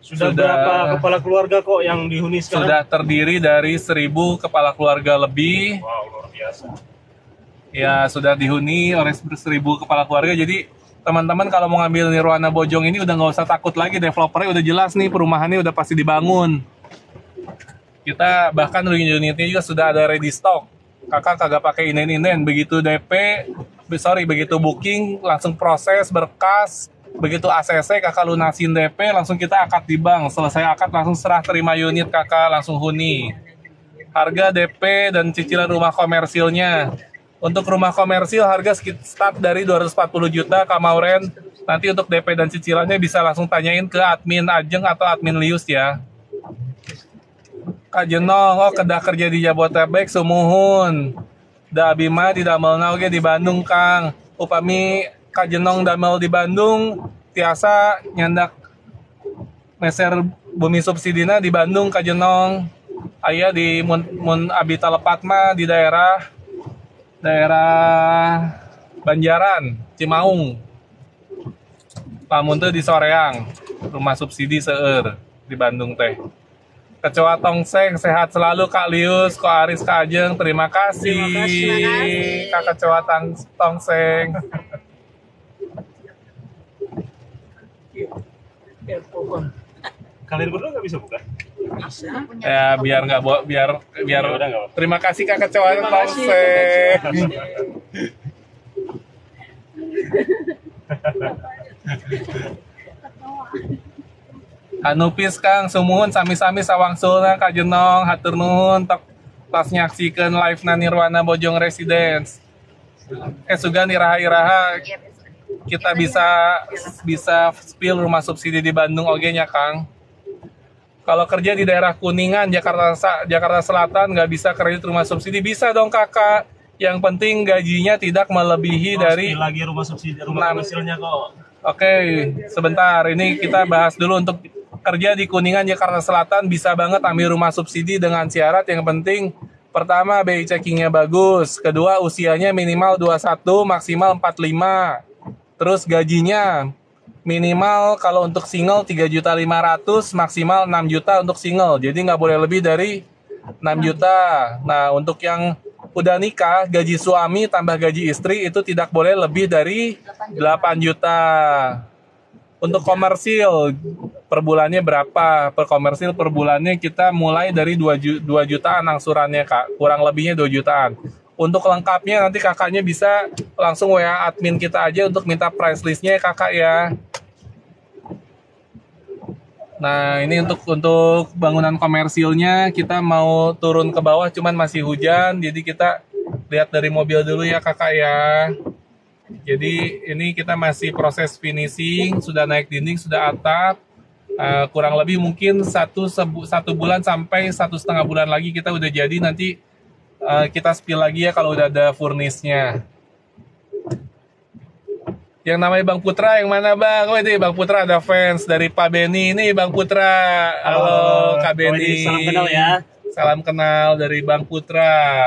Sudah berapa kepala keluarga kok yang dihuni sekarang? Sudah terdiri dari 1.000 kepala keluarga lebih. Wow, luar biasa. Ya, sudah dihuni oleh 1.000 kepala keluarga. Jadi teman-teman kalau mau ngambil Nirwana Bojong ini udah nggak usah takut lagi, developernya udah jelas nih, perumahannya udah pasti dibangun. Kita bahkan unitnya juga sudah ada ready stock. Kakak kagak pakai inden-inden, begitu begitu booking langsung proses berkas, begitu ACC kakak lunasin DP, langsung kita akad di bank. Selesai akad langsung serah terima unit, kakak langsung huni. Harga DP dan cicilan rumah komersilnya. Untuk rumah komersil harga start dari 240 juta, Kak Mauren. Nanti untuk DP dan cicilannya bisa langsung tanyain ke admin Ajeng atau admin Lius ya. Kak Jenong, kedah kerja di Jabodetabek, sumuhun. Da Abima di damelna oge di Bandung, Kang. Upami Kak Jenong damel di Bandung, tiasa nyandak meser bumi subsidina di Bandung, Kak Jenong. Aya di mun abi talepat mah di daerah Banjaran, Cimaung. Lamun teu di Soreang, rumah subsidi seueur di Bandung teh. Kecoa Tongseng, sehat selalu Kak Lius, Kak Aris, Kak Ajeng. Terima kasih, Terima kasih. Kak Kecoa Tongseng. Kalian berdua nggak bisa buka? Ya biar nggak biar Ya udah, nggak apa-apa. Terima kasih Kak Kecoa Terima kasih, Tongseng. Anupis Kang sumuhun sami-sami sawangsulna Kak Jenong hatur nuhun tok pas nyaksikan live na Nirwana Bojong Residence. Sugan iraha-iraha Iya, kita bisa spill rumah subsidi di Bandung oge nya Kang. Kalau kerja di daerah Kuningan, Jakarta Selatan nggak bisa kredit rumah subsidi, bisa dong Kakak. Yang penting gajinya tidak melebihi dari Lagi rumah subsidi, rumah komersilnya kok. Oke, sebentar. Ini kita bahas dulu untuk kerja di Kuningan, Jakarta Selatan. Bisa banget ambil rumah subsidi dengan syarat yang penting. Pertama, BI checkingnya bagus. Kedua, usianya minimal 21, maksimal 45. Terus gajinya minimal kalau untuk single 3.500.000, maksimal 6 juta untuk single. Jadi nggak boleh lebih dari 6 juta. Nah, untuk yang udah nikah, gaji suami tambah gaji istri itu tidak boleh lebih dari 8 juta. Untuk komersil, per bulannya berapa? Per komersil per bulannya kita mulai dari 2 jutaan angsurannya Kak. Kurang lebihnya 2 jutaan. Untuk lengkapnya nanti kakaknya bisa langsung WA admin kita aja untuk minta price listnya ya Kakak ya. Nah ini untuk bangunan komersilnya kita mau turun ke bawah cuman masih hujan, jadi kita lihat dari mobil dulu ya Kakak ya. Jadi ini kita masih proses finishing, sudah naik dinding, sudah atap. Kurang lebih mungkin satu bulan sampai 1,5 bulan lagi kita udah jadi, nanti kita spill lagi ya kalau udah ada furnisnya. Yang namanya Bang Putra yang mana Bang? Oh ini Bang Putra, ada fans dari Pak Beni. Ini Bang Putra. Halo Kak Beni. Salam kenal ya. Salam kenal dari Bang Putra.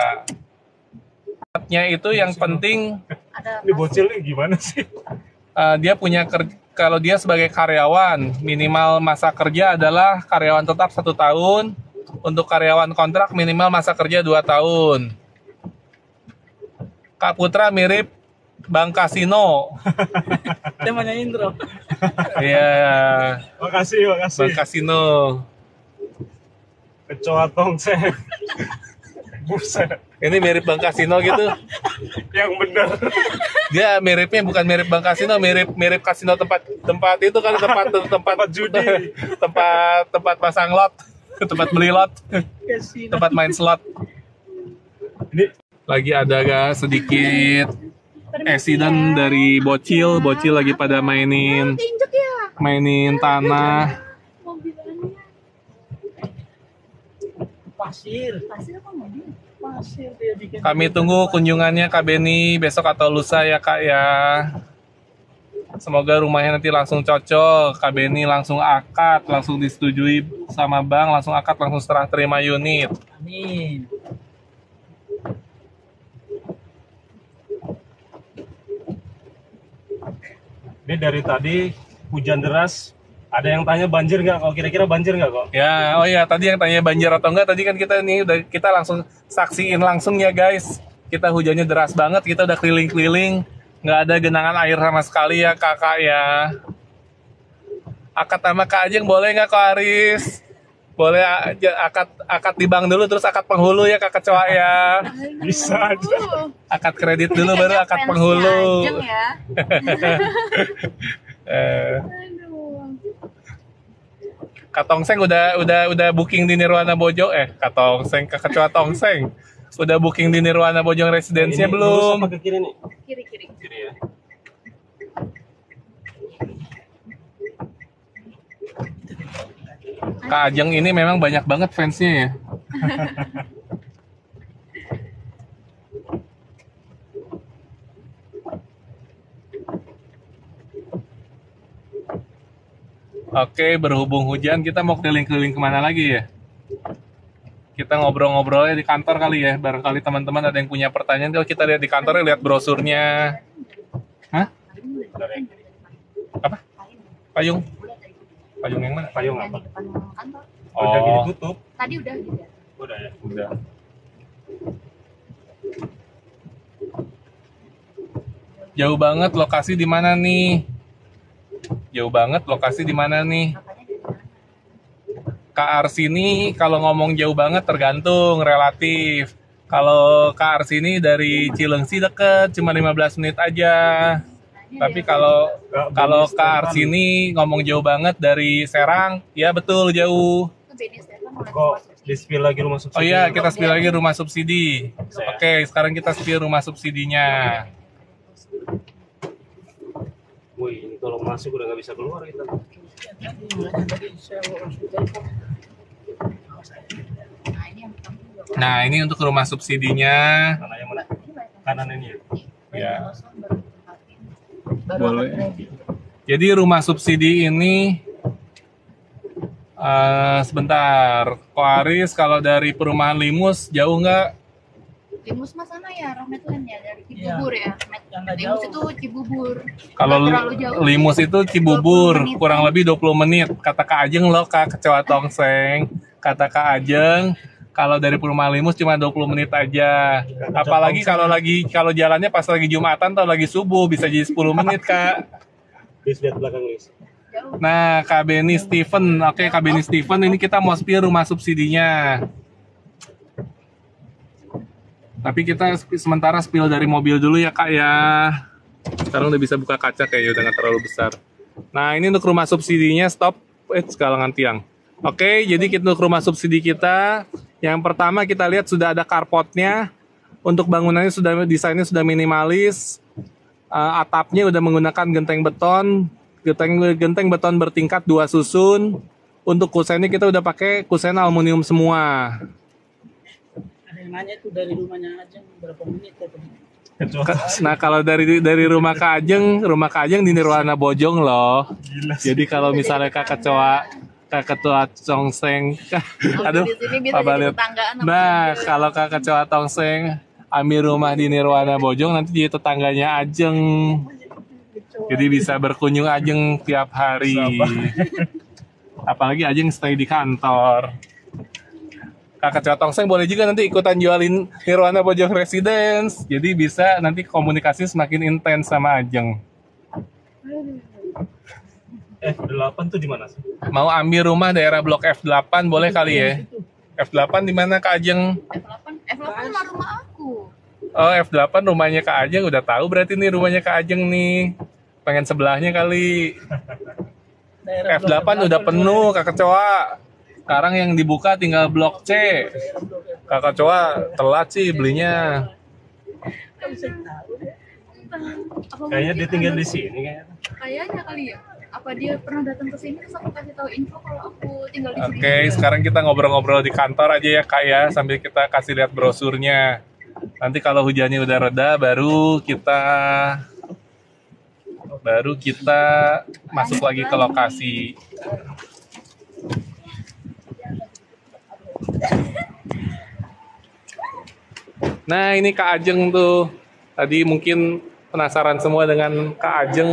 Itu yang penting Ada Ini bocil nih gimana sih? dia punya kalau dia sebagai karyawan minimal masa kerja adalah karyawan tetap 1 tahun. Untuk karyawan kontrak minimal masa kerja 2 tahun. Kak Putra mirip Bang Kasino. Namanya Indro. Iya, Makasih. Bang Kasino. Kecoa Tongseng. Buset. Ini mirip Bang Kasino gitu. Yang bener. Dia miripnya bukan mirip Bang Kasino, mirip kasino tempat itu kan tempat judi. tempat pasang lot, tempat beli lot, Kasih. tempat main slot. Ini Lagi ada gak sedikit accident dari bocil lagi pada mainin injek ya. tanah. Mobilannya. Pasir. Pasir apa mobil? Pasir dia bikin. Kami tunggu kunjungannya Kak Beni besok atau lusa ya Kak ya. Semoga rumahnya nanti langsung cocok, Kak Beni langsung akad, langsung disetujui sama bank, langsung akad, langsung serah terima unit. Amin. Ini dari tadi hujan deras. Ada yang tanya banjir nggak? Kok kira-kira banjir nggak kok? Ya, oh ya tadi yang tanya banjir atau enggak, tadi kan kita langsung saksiin langsung ya guys. Kita hujannya deras banget, kita udah keliling-keliling, nggak ada genangan air sama sekali ya Kakak ya. Akad sama Kak Ajeng boleh nggak Kak Aris? Boleh akad di bank dulu terus akad penghulu ya Kak Kecoa ya. Bisa aja. Akad kredit dulu baru akad penghulu. Ajeng ya. Aduh. Kak Tongseng udah booking di Nirwana Bojong Kak Tongseng, Kak Kecoa Tongseng udah booking di Nirwana Bojong Residence-nya Ini belum? lurus apa ke kiri nih? Kiri. Kiri ya. Kak Ajeng ini memang banyak banget fansnya ya. Oke, berhubung hujan, kita mau keliling-keliling kemana lagi ya? Kita ngobrol-ngobrolnya di kantor kali ya. Barangkali teman-teman ada yang punya pertanyaan. Kalau kita lihat di kantornya, lihat brosurnya. Hah? Apa? Payung? Payung yang mana? Payung Yang apa? di depan kantor. Udah Oh, ditutup. Tadi udah gitu. Udah ya. udah. Jauh banget lokasi di mana nih? Jauh banget lokasi di mana nih? Makanya dari mana? KR sini kalau ngomong jauh banget tergantung relatif. Kalau KR sini dari Cilengsi deket, cuma 15 menit aja. Tapi kalau KR sini ngomong jauh banget dari Serang, ya betul jauh. Itu Beni Stefan mulai Kok keluar subsidi. di spill lagi rumah subsidi? Oh iya, kita spill lagi rumah subsidi. Oke, sekarang kita spill rumah subsidinya. Wih, ini kalau masuk udah nggak bisa keluar kita. Nah ini yang pertama juga. Nah, ini untuk rumah subsidinya. Mana yang mana? Ini banyak yang Kanan ini ya. Ya. kosong baru ditempatin. Baru Boleh. akan ready. Jadi rumah subsidi ini sebentar, Ko Aris kalau dari perumahan Limus jauh nggak? Limus mah sana ya, Rahmatland ya dari Iya. Cibubur ya. Yang nggak Limus jauh. itu Cibubur. Kalau Nggak terlalu jauh. Limus itu Cibubur, 20 menit. kurang lebih 20 menit. Kata Kak Ajeng loh, Kak Kecoa Tongseng. Kata Kak Ajeng, kalau dari perumahan Limus cuma 20 menit aja. Apalagi kalau jalannya pas lagi Jumatan atau lagi subuh bisa jadi 10 menit, Kak. Lihat lihat belakang Lis. Jauh. Nah, Kak Beni Steven. Oke, Kak Beni Steven, ini kita mau spill rumah subsidinya. Tapi kita sementara spill dari mobil dulu ya, Kak ya. Sekarang udah bisa buka kaca kayaknya, udah nggak terlalu besar. Nah, ini untuk rumah subsidinya, stop. Sekalangan tiang. Oke, jadi untuk rumah subsidi kita, yang pertama kita lihat sudah ada carportnya. Untuk bangunannya desainnya sudah minimalis. Atapnya udah menggunakan genteng beton. Genteng beton bertingkat 2 susun. Untuk kusennya kita udah pakai kusen aluminium semua. Ada yang nanya tuh dari rumahnya aja berapa menit ya tadi. Nah, kalau dari rumah Kak Ajeng di Nirwana Bojong loh. Jadi kalau misalnya Kak Ketua Tongseng, aduh, Di sini bisa Pak jadi Balit. tetanggaan sama Nah, dia. kalau Kak Ketua Tongseng ambil rumah di Nirwana Bojong, nanti jadi tetangganya Ajeng. Jadi bisa berkunjung Ajeng tiap hari. Apalagi Ajeng stay di kantor. Kak Ketua Tongseng boleh juga nanti ikutan jualin Nirwana Bojong Residence. Jadi bisa nanti komunikasi semakin intens sama Ajeng. F8 tuh di mana sih? Mau ambil rumah daerah Blok F8 boleh kali ya? F8 di mana Kak Ajeng? F8 mah rumah aku. Oh, F8 rumahnya Kak Ajeng, udah tahu berarti nih rumahnya Kak Ajeng nih. Pengen sebelahnya kali. Daerah F8 udah penuh Kak Kecoa. Sekarang yang dibuka tinggal Blok C. Kak Kecoa telat sih belinya. Apa Kayaknya mungkin dia tinggal ada- di sini kayaknya. Kayaknya kali ya. Apa dia pernah datang ke sini terus aku kasih tahu info kalau aku tinggal di sini. Oke, sekarang kita ngobrol-ngobrol di kantor aja ya Kak ya, sambil kita kasih lihat brosurnya. Nanti kalau hujannya udah reda, baru kita masuk lagi ke lokasi. Nah, ini Kak Ajeng tuh. Tadi mungkin penasaran semua dengan Kak Ajeng.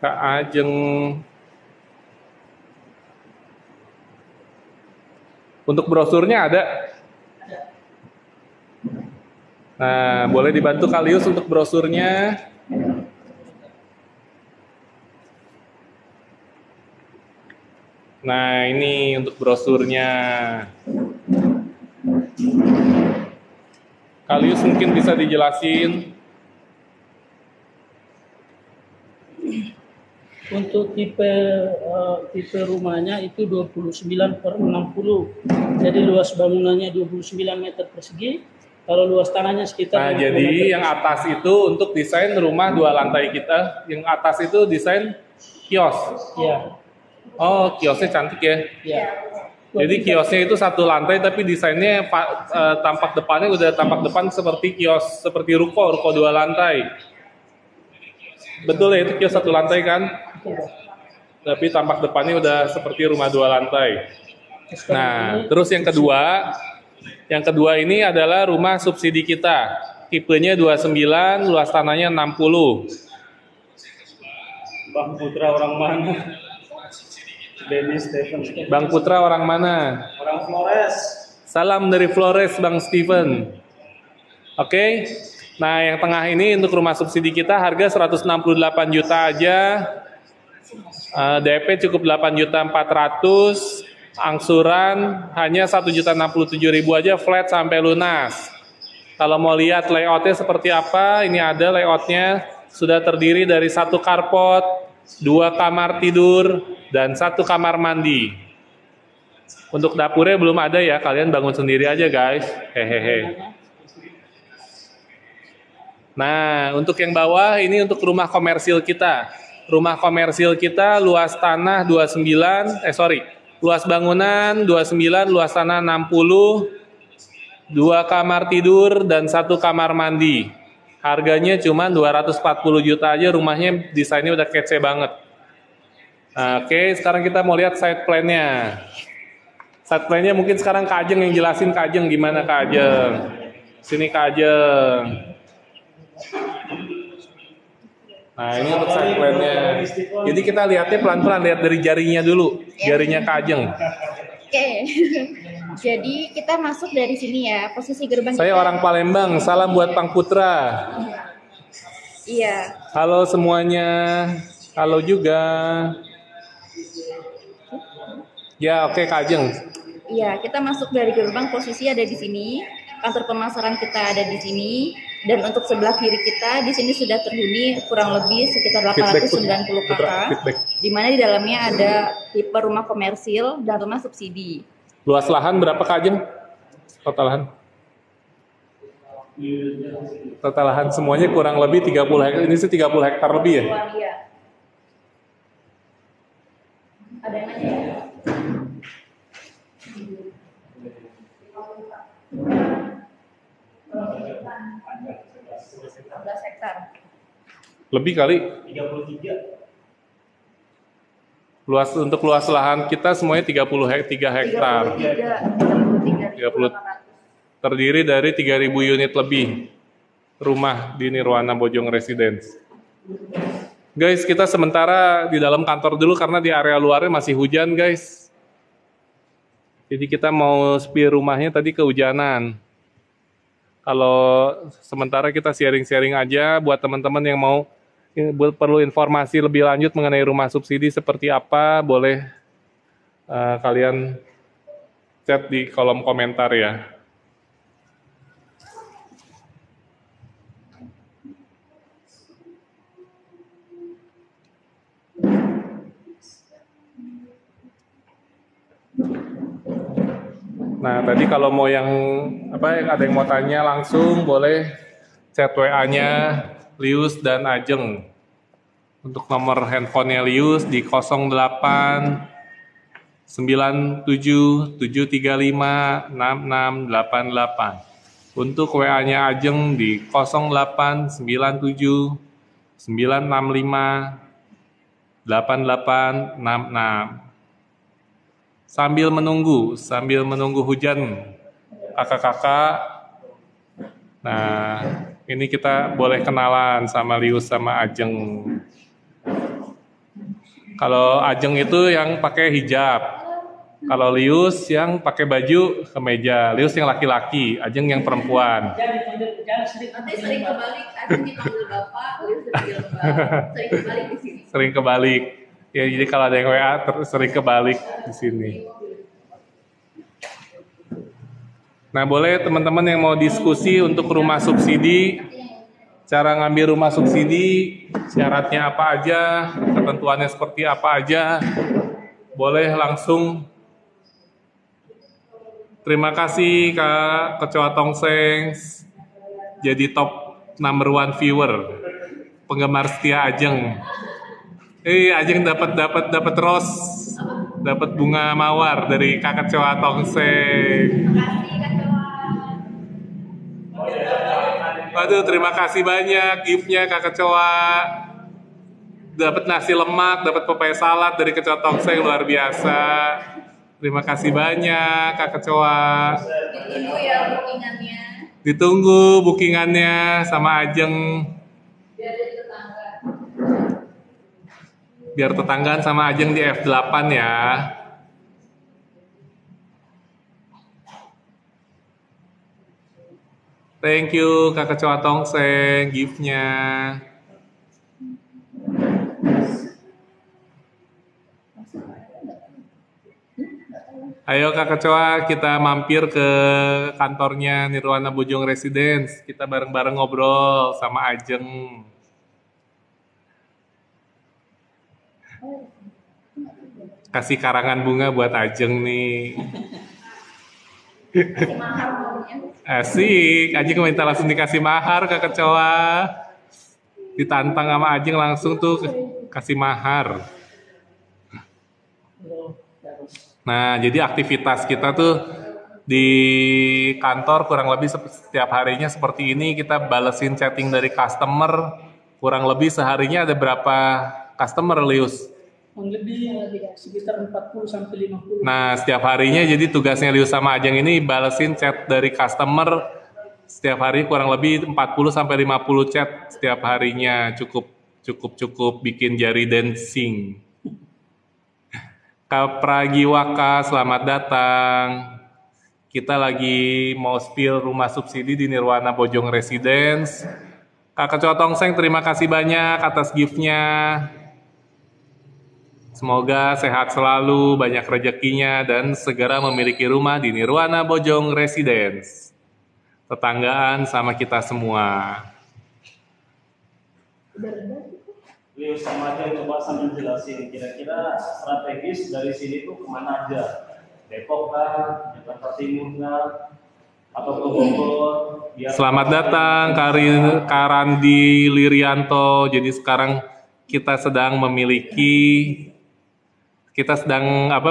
Kak Ajeng. Untuk brosurnya ada. Nah, boleh dibantu Kalius untuk brosurnya. Nah, ini untuk brosurnya. Kalius mungkin bisa dijelasin. Untuk tipe rumahnya itu 29/60. Jadi luas bangunannya 29 meter persegi. Kalau luas tanahnya sekitar Nah, 50 jadi meter yang atas itu untuk desain rumah 2 lantai kita. Yang atas itu desain kios. Ya, Oh, kiosnya cantik ya. ya. Jadi kiosnya itu 1 lantai tapi desainnya tampak depannya udah tampak depan seperti kios, seperti ruko 2 lantai. Betul ya, itu kios 1 lantai kan? Tapi tampak depannya udah seperti rumah 2 lantai. Nah, terus yang kedua ini adalah rumah subsidi kita. Tipenya 29, luas tanahnya 60. Bang Putra orang mana? Denny Stephen. Bang Putra orang mana? Orang Flores. Salam dari Flores, Bang Steven. Oke. Nah, yang tengah ini untuk rumah subsidi kita harga 168 juta aja. DP cukup 8.400.000, angsuran hanya 1.067.000 aja flat sampai lunas. Kalau mau lihat layoutnya seperti apa, ini ada layoutnya, sudah terdiri dari 1 carport, 2 kamar tidur, dan 1 kamar mandi. Untuk dapurnya belum ada ya, kalian bangun sendiri aja guys. Hehehe. Nah, untuk yang bawah ini untuk rumah komersil kita. Rumah komersil kita luas tanah 29, luas bangunan 29, luas tanah 60, 2 kamar tidur dan 1 kamar mandi. Harganya cuma 240 juta aja, rumahnya desainnya udah kece banget. Nah, oke, sekarang kita mau lihat side plan-nya. Side plan-nya mungkin sekarang Kak Ajeng yang jelasin. Kak Ajeng gimana Kak Ajeng? Sini Kak Ajeng. Nah, ini untuk side plan-nya. Jadi kita lihatnya pelan-pelan, lihat dari jarinya dulu. Jarinya Kak Ajeng. Oke. Jadi kita masuk dari sini ya, posisi gerbang Saya kita. orang Palembang, salam buat Bang Putra. Iya. Halo semuanya. Halo juga. Ya, oke Kak Ajeng. Iya, kita masuk dari gerbang, posisi ada di sini. Kantor pemasaran kita ada di sini. Dan untuk sebelah kiri kita di sini sudah terhuni kurang lebih sekitar 890 kakak. Di mana di dalamnya ada tipe rumah komersil dan rumah subsidi. Luas lahan berapa Kak Ajeng? Total lahan? Total lahan semuanya kurang lebih 30 hektar. Ini sih 30 hektar lebih ya? Iya. Ada yang nanya ya? Hektar. Lebih kali. 33. Untuk luas lahan kita semuanya 3 hektar. 30. Terdiri dari 3.000 unit lebih rumah di Nirwana Bojong Residence. Guys, kita sementara di dalam kantor dulu karena di area luarnya masih hujan, guys. Jadi kita mau spill rumahnya tadi kehujanan. Kalau sementara kita sharing-sharing aja buat teman-teman yang mau perlu informasi lebih lanjut mengenai rumah subsidi seperti apa, boleh kalian chat di kolom komentar ya. Nah, tadi kalau mau ada yang mau tanya langsung boleh chat WA-nya Lius dan Ajeng. Untuk nomor handphonenya Lius di 08 97 735 6688. Untuk WA-nya Ajeng di 08 97 965 8866. Sambil menunggu hujan, kakak-kakak. Nah, ini kita boleh kenalan sama Lius sama Ajeng. Kalau Ajeng itu yang pakai hijab, kalau Lius yang pakai baju kemeja. Lius yang laki-laki, Ajeng yang perempuan. Nanti sering kebalik, Ajeng dipanggil bapak, Lius dipanggil mbak. Sering kebalik di sini. Sering kebalik. Ya, jadi kalau ada yang WA sering kebalik di sini. Nah, boleh teman-teman yang mau diskusi untuk rumah subsidi, cara ngambil rumah subsidi, syaratnya apa aja, ketentuannya seperti apa aja, boleh langsung. Terima kasih Kak Kecoa Tongseng, jadi top number 1 viewer, penggemar setia Ajeng. Ajeng dapat rose, dapat bunga mawar dari Kak Kecoa Tongseng. Waduh, terima kasih banyak gift-nya Kak Kecoa. Dapat nasi lemak, dapat pepaya salad dari Kecoa Tongseng, luar biasa. Terima kasih banyak Kak Kecoa. Ditunggu ya bookingannya. Ditunggu bookingannya sama Ajeng. Biar tetanggaan sama Ajeng di F8 ya. Thank you Kak Kecoa Tongseng gift-nya. Ayo Kak Kecoa, kita mampir ke kantornya Nirwana Bojong Residence. Kita bareng-bareng ngobrol sama Ajeng. Kasih karangan bunga buat Ajeng nih. Asik, Ajeng minta langsung dikasih mahar Kak Kecoa. Ditantang sama Ajeng langsung tuh kasih mahar. Nah, jadi aktivitas kita tuh di kantor kurang lebih setiap harinya seperti ini. Kita balesin chatting dari customer. Kurang lebih seharinya ada berapa customer, Lius? Lebih sekitar 40 sampai 50. Nah, setiap harinya jadi tugasnya Lius sama Ajeng ini balesin chat dari customer. Setiap hari kurang lebih 40 sampai 50 chat setiap harinya. Cukup bikin jari dancing. Kak Pragiwaka, selamat datang. Kita lagi mau spill rumah subsidi di Nirwana Bojong Residence. Kak Kecoa Tongseng, terima kasih banyak atas gift-nya. Semoga sehat selalu, banyak rezekinya, dan segera memiliki rumah di Nirwana Bojong Residence. Tetanggaan sama kita semua. Lius sama aja coba sambil jelasin kira-kira strategis dari sini tuh kemana aja? Depok kah, Jakarta Timur kah, atau ke Bogor? Selamat datang Karandi Lirianto. Jadi sekarang kita sedang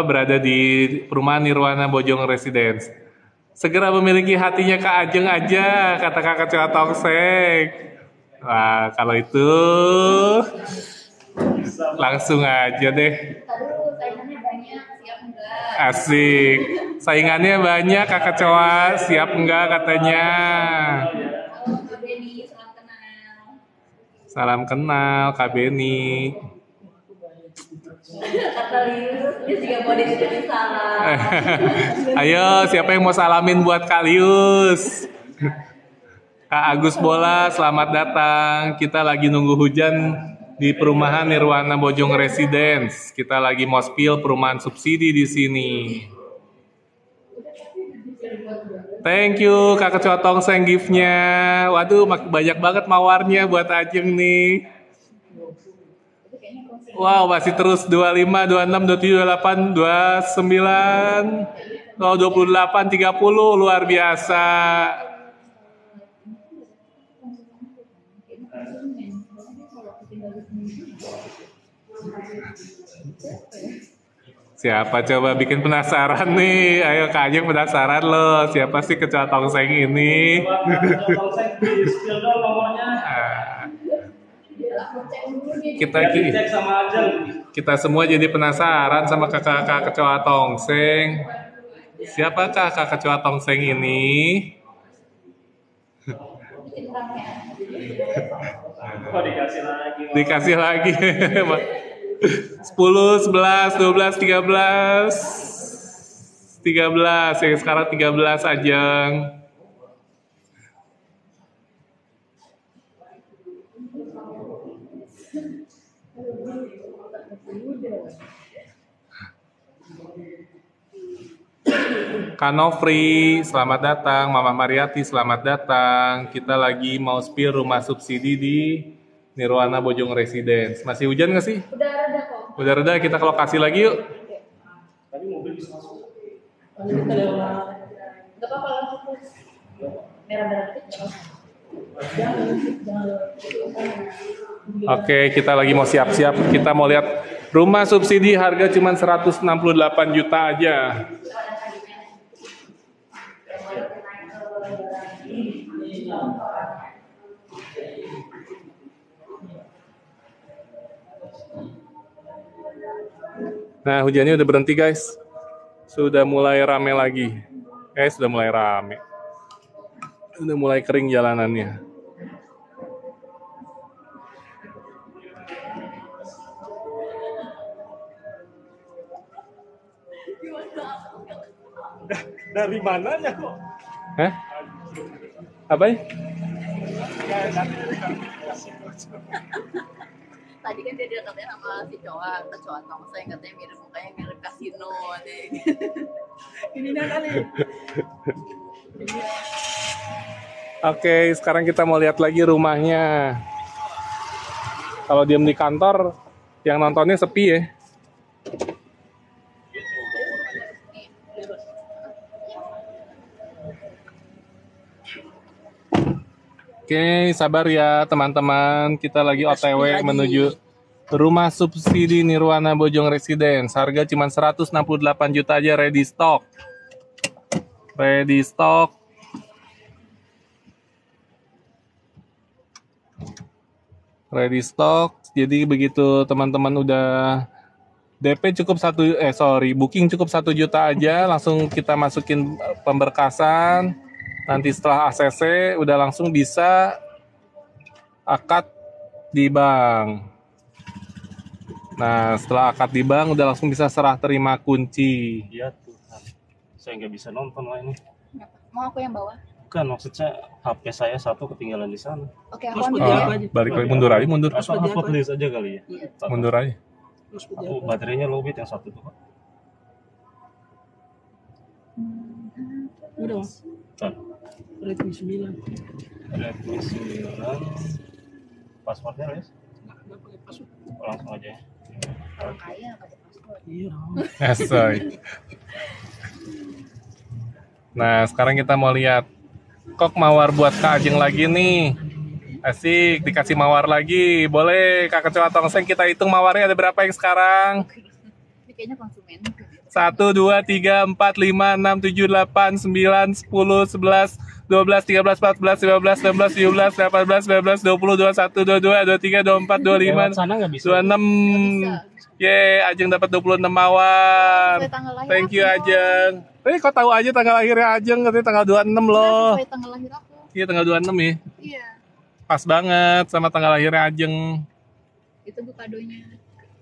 berada di perumahan Nirwana Bojong Residence. Segera memiliki hatinya Kak Ajeng aja, kata Kak Kecoa Tongseng. Wah, kalau itu langsung aja deh. Asik. Saingannya banyak Kak Kecoa, siap enggak katanya. Salam kenal Kak Beni. Kata Lius juga mau dititipin salam. Ayo, siapa yang mau salamin buat Kak Lius? Kak Agus Bola, selamat datang. Kita lagi nunggu hujan di perumahan Nirwana Bojong Residence. Kita lagi mau spill perumahan subsidi di sini. Thank you Kak Kecoa Tongseng gift-nya. Waduh, banyak banget mawarnya buat Ajeng nih. Wow, masih terus 25, 26, 27, 28, 29, 28, 30, luar biasa. Siapa coba bikin penasaran nih? Ayo Kak Ajeng penasaran loh. Siapa sih Kecoa Tongseng ini? Kita semua jadi penasaran sama kakak Kecoa Tongseng. Siapakah Kak Kecoa Tongseng ini? Dikasih lagi. 10, 11, 12, 13. 13, yang sekarang 13 Ajeng. Kanofri, selamat datang. Mama Mariati, selamat datang. Kita lagi mau spill rumah subsidi di Nirwana Bojong Residence. Masih hujan nggak sih? Udah reda kok. Udah reda, kita ke lokasi lagi yuk. Tadi mobil bisa masuk. Gak apa-apa langsung terus. Merah-merah dikit. Oke, kita lagi mau siap-siap. Kita mau lihat rumah subsidi harga cuma 168 juta aja. Nah, hujannya udah berhenti guys. Sudah mulai rame lagi. Sudah mulai rame. Udah mulai kering jalanannya. Dari mananya kok? Hah? Apa ya? Tadi kan dia katanya sama si cowok Tongseng, katanya mirip mukanya mirip kasino deh. Ini dah kali. Oke, sekarang kita mau lihat lagi rumahnya. Kalau diem di kantor, yang nontonnya sepi ya. Oke, sabar ya teman-teman. Kita lagi OTW menuju rumah subsidi Nirwana Bojong Residence. Harga cuma 168 juta aja, ready stock. Ready stock. Ready stock. Jadi begitu teman-teman udah DP cukup booking cukup 1 juta aja, langsung kita masukin pemberkasan. Nanti setelah ACC udah langsung bisa akad di bank. Nah, setelah akad di bank udah langsung bisa serah terima kunci. Iya Tuhan, saya nggak bisa nonton lah ini. Mau aku yang bawa? Bukan, maksudnya HP saya satu ketinggalan di sana. Oke, aku Terus ambil putih ya. apa aja? Balik lagi, mundur aja, mundur. Atau hotspot list aja kali ya. Iya. Mundur aja. Terus putih Aku apa? baterainya low bit yang satu tuh, Pak. Udah mas. Tuh. Redmi 9. Redmi 9. Passwordnya Res? Nggak pakai password. Langsung aja ya. Kalau kaya pakai paspor. Iya. Asoy. Nah, sekarang kita mau lihat kok mawar buat Kak Ajeng lagi nih. Asik, dikasih mawar lagi. Boleh Kak Kecoa Tongseng kita hitung mawarnya ada berapa yang sekarang? Ini kayaknya konsumen. 1, 2, 3, 4, 5, 6, 7, 8, 9, 10, 11, 12, 13, 14, 15, 16, 17, 18, 19, 20, 21, 22, 23, 24, 25, Lewat sana nggak bisa. 26. Yeay, Ajeng dapat 26 mawar. Sesuai tanggal lahir Thank you aku. Ajeng. Kok tahu aja tanggal lahirnya Ajeng, katanya tanggal 26 loh. Sesuai tanggal lahir aku. Iya, tanggal 26 ya. Iya. Pas banget sama tanggal lahirnya Ajeng. Itu bu kadonya.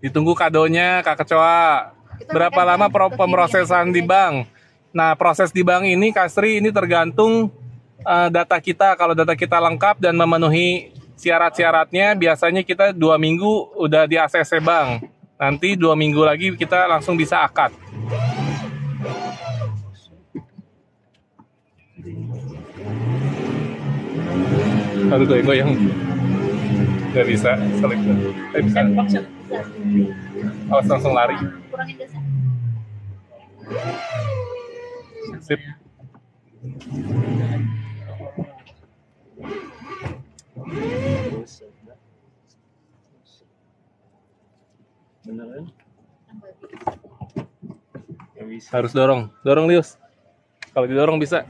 Ditunggu kadonya Kak Kecoa. Kita Berapa makan lama ke pemrosesan kiri, di bank? Nah, proses di bank ini Kasri ini tergantung data kita. Kalau data kita lengkap dan memenuhi syarat-syaratnya, biasanya kita 2 minggu udah di ACC bank. Nanti 2 minggu lagi kita langsung bisa akad. Aduh, goyang-goyang. Gak bisa, selip. Bisa. Bisa. Oh, langsung lari. Kurangin desa. Sip. Beneran? Ya bisa. Harus dorong. Dorong, Lius. Kalau didorong bisa.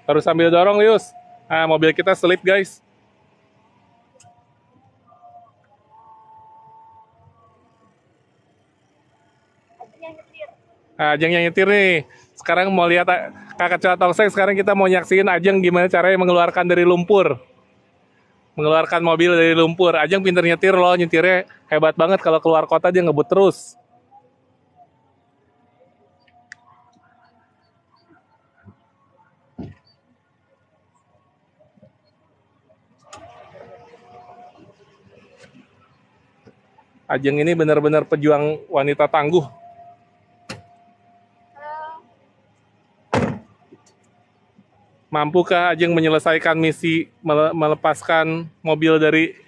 Harus sambil dorong, Lius. Nah, mobil kita selip, guys. Nah, Ajeng yang nyetir nih. Sekarang mau lihat Kak Kecoa Tongseng, sekarang kita mau nyaksiin Ajeng gimana caranya mengeluarkan dari lumpur. Mengeluarkan mobil dari lumpur. Ajeng pinter nyetir loh, nyetirnya hebat banget. Kalau keluar kota dia ngebut terus. Ajeng ini benar-benar pejuang wanita tangguh. Mampukah Ajeng menyelesaikan misi melepaskan mobil dari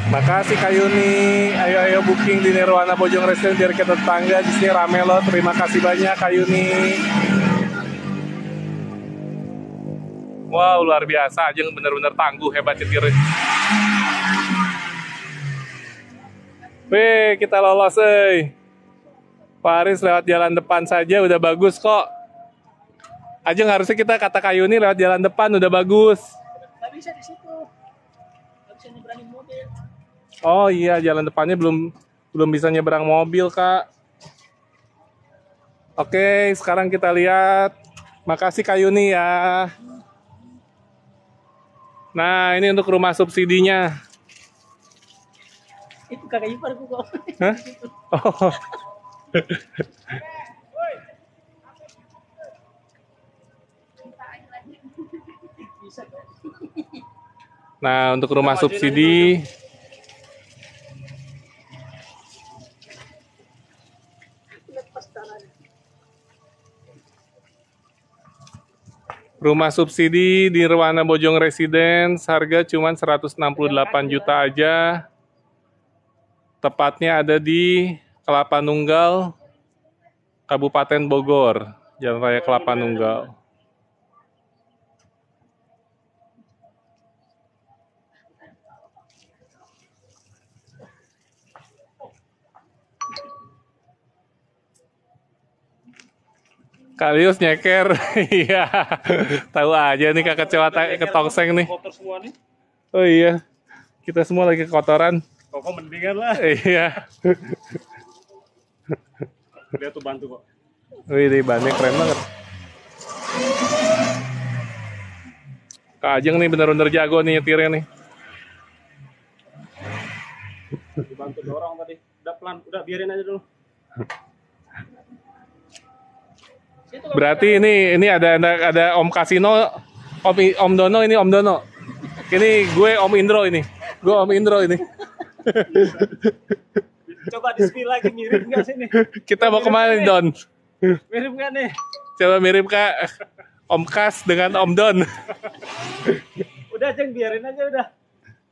Makasih Kak Yuni. Ayo booking di Nirwana Bojong Residence biar kita tetangga di sini rame loh. Terima kasih banyak Kak Yuni. Wow, luar biasa. Ajeng bener-bener tangguh, hebat nyetirnya. Wih, kita lolos, Pak Aris lewat jalan depan saja udah bagus kok. Ajeng harusnya kita kata Kak Yuni lewat jalan depan udah bagus. Nggak bisa di situ. Nggak bisa nyebrangin mobil. Oh iya, jalan depannya belum bisa nyebrang mobil, Kak. Oke, sekarang kita lihat. Makasih Kak Yuni ya. Nah, ini untuk rumah subsidinya. Itu kakak ipar kok. Hah? Oh. Bisa kok. Nah, untuk rumah subsidi. Rumah subsidi di Nirwana Bojong Residence harga cuma 168 juta aja. Tepatnya ada di Kelapa Nunggal, Kabupaten Bogor, Jalan Raya Kelapa Nunggal. Kalius nyeker, iya. Tahu aja nih Kakak Cowa ketongseng nih. Kotor semua nih. Oh iya, kita semua lagi kotoran. Kok mendingan lah. Iya. Dia tuh bantu kok. Wih, di bannya keren banget. Kak Ajeng nih bener-bener jago nih nyetirnya nih. Dibantu dorong tadi. Udah pelan, udah biarin aja dulu. Berarti ini ada Om Kasino, Om Dono ini Om Dono. Ini gue Om Indro ini. Gue Om Indro ini. Coba di spill lagi, mirip nggak sih nih? Kita mau kemana nih, Don? Mirip nggak nih? Coba mirip Kak Om Kas dengan Om Don. Udah Jeng, biarin aja udah.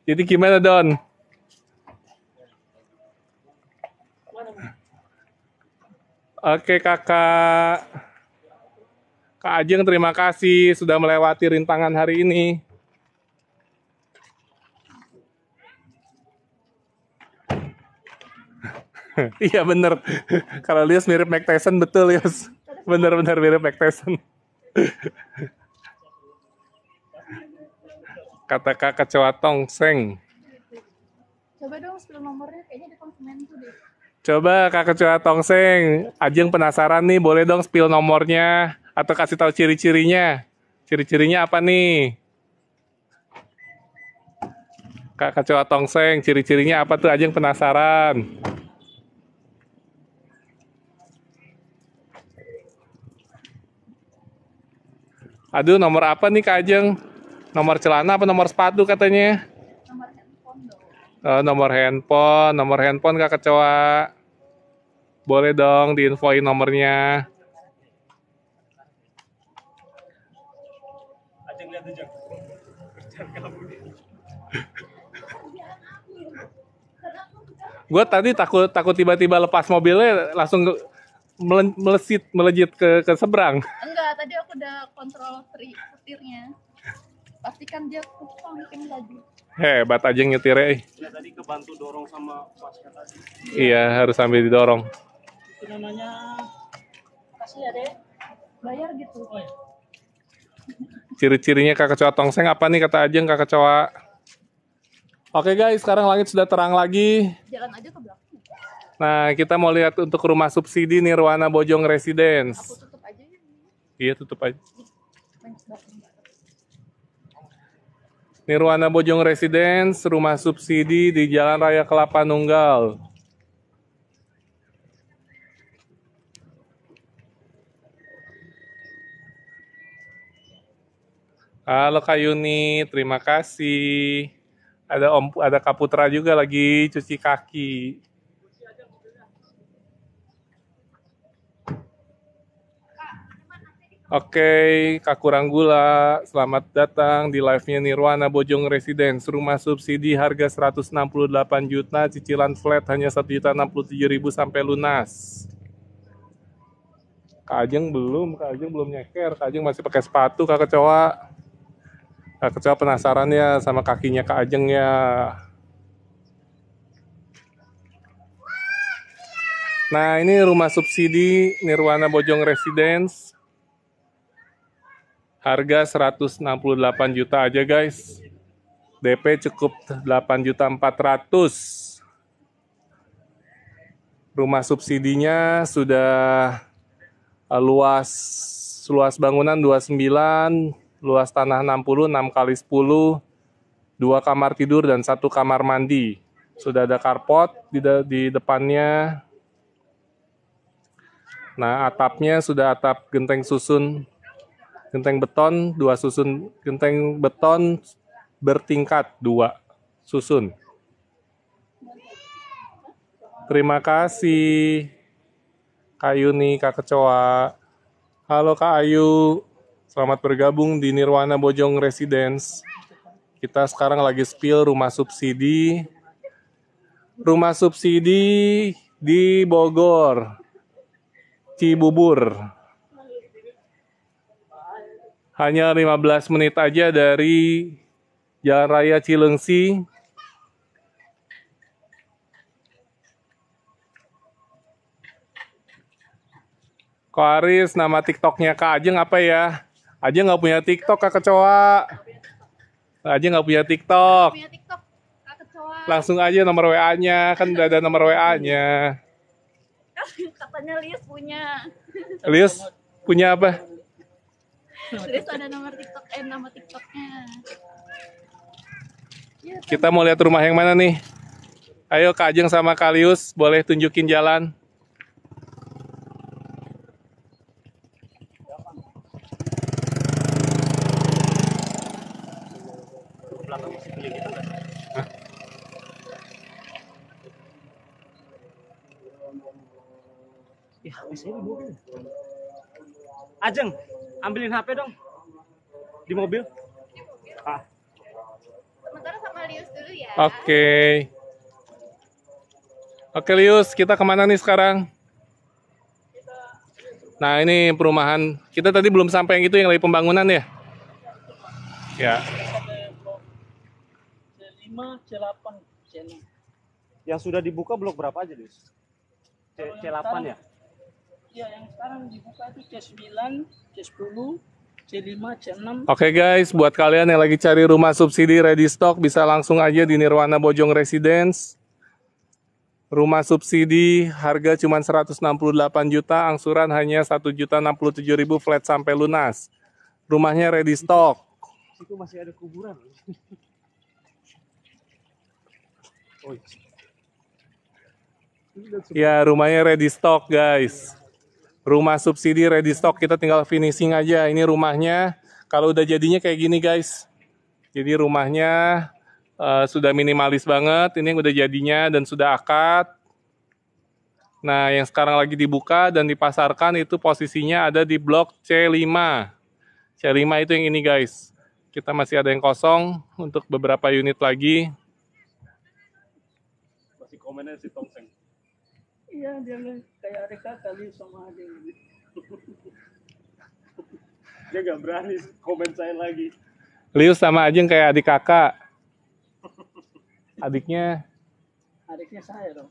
Jadi gimana Don? Oke Kakak. Kak Ajeng terima kasih sudah melewati rintangan hari ini. Iya bener. Kalau Lius mirip Mike Tyson, betul Lius. Bener-bener mirip Mike Tyson. Kata Kakak Cowa Tongseng. Coba dong spill nomornya, kayaknya di konsumen tuh deh. Coba Kakak Cowa Tongseng, Ajeng penasaran nih, boleh dong spill nomornya atau kasih tahu ciri-cirinya. Ciri-cirinya apa nih? Kakak Cowa Tongseng, ciri-cirinya apa tuh? Ajeng penasaran. Aduh, nomor apa nih Kak Ajeng? Nomor celana apa nomor sepatu katanya? Nomor handphone dong. Nomor handphone Kakak Cowa. Boleh dong diinfoin nomornya. Ajeng lihat aja. Kerjaan kamu nih. Gue tadi takut tiba-tiba lepas mobilnya langsung melejit ke seberang. Enggak, tadi aku udah kontrol setirnya. Pastikan dia kumpulin lagi. Hebat aja nyetirnya. Ya tadi kebantu dorong sama pasca tadi. Iya, harus sambil didorong. Itu namanya kasih ya deh. Bayar gitu. Oh ya. Ciri-cirinya Kakak Cowa Tongseng apa nih kata Ajeng Kakak Cowa? Oke guys, sekarang langit sudah terang lagi. Jalan aja ke belakang. Nah, kita mau lihat untuk rumah subsidi Nirwana Bojong Aku Residence. tutup aja ya. Iya, tutup aja. Banyak banget. Nirwana Bojong Residence, rumah subsidi di Jalan Raya Kelapa Nunggal. Halo Kak Yuni, terima kasih. Ada Kak Putra juga lagi cuci kaki. Oke, Kak Kuranggula, selamat datang di live-nya Nirwana Bojong Residence. Rumah subsidi harga 168 juta, cicilan flat hanya 1.067.000 sampai lunas. Kak Ajeng belum nyeker. Kak Ajeng masih pakai sepatu, Kak Cowa. Kak Cowa penasaran ya sama kakinya Kak Ajeng ya. Nah, ini rumah subsidi Nirwana Bojong Residence. Harga 168 juta aja, guys. DP cukup 8.400.000. Rumah subsidinya sudah luas bangunan 29, luas tanah 60, 6 kali 10, 2 kamar tidur dan 1 kamar mandi. Sudah ada carport di depannya. Nah, atapnya sudah atap genteng susun, genteng beton, 2 susun, genteng beton bertingkat 2 susun. Terima kasih Kak Yuni, Kak Kecoa. Halo Kak Ayu, selamat bergabung di Nirwana Bojong Residence. Kita sekarang lagi spill rumah subsidi. Rumah subsidi di Bogor, Cibubur. Hanya 15 menit aja dari Jalan Raya Cilengsi. Ko Aris, nama TikToknya Kak Ajeng apa ya? Ajeng nggak punya TikTok, Kak Kecoa. Ajeng nggak punya TikTok. Punya TikTok, Kak Kecoa. Langsung aja nomor WA-nya, kan udah ada nomor WA-nya. Katanya Lius punya. Lius punya apa? Lius ada nomor TikTok, nama TikToknya. Kita mau lihat rumah yang mana nih? Ayo Kak Ajeng sama Kak Lius, boleh tunjukin jalan? Ya, HP saya di mobil. Ajeng, ambilin HP dong. Di mobil. Ah. Sementara sama Lius dulu ya. Oke. Oke Lius, kita kemana nih sekarang? Nah ini perumahan. Kita tadi belum sampai yang itu yang lagi pembangunan ya? Ya. C5, C8, C6. Yang sudah dibuka blok berapa aja, Lius? C8 ya? Iya, yang sekarang dibuka itu C9, C10, C5, C6. Oke guys, buat kalian yang lagi cari rumah subsidi ready stock bisa langsung aja di Nirwana Bojong Residence. Rumah subsidi harga cuma 168 juta, angsuran hanya 1.067.000 flat sampai lunas. Rumahnya ready stock. Situ masih ada kuburan. Oh, Ya, rumahnya ready stock guys. Rumah subsidi ready stock, kita tinggal finishing aja. Ini rumahnya, kalau udah jadinya kayak gini guys. Jadi rumahnya sudah minimalis banget. Ini yang udah jadinya dan sudah akad. Nah, yang sekarang lagi dibuka dan dipasarkan itu posisinya ada di blok C5. C5 itu yang ini guys. Kita masih ada yang kosong untuk beberapa unit lagi. masih komennya si Tongseng. Iya, dia kayak adik kakak Lius sama adik. Dia nggak berani komen saya lagi. Lius sama Ajeng kayak adik kakak. Adiknya, Adiknya saya dong.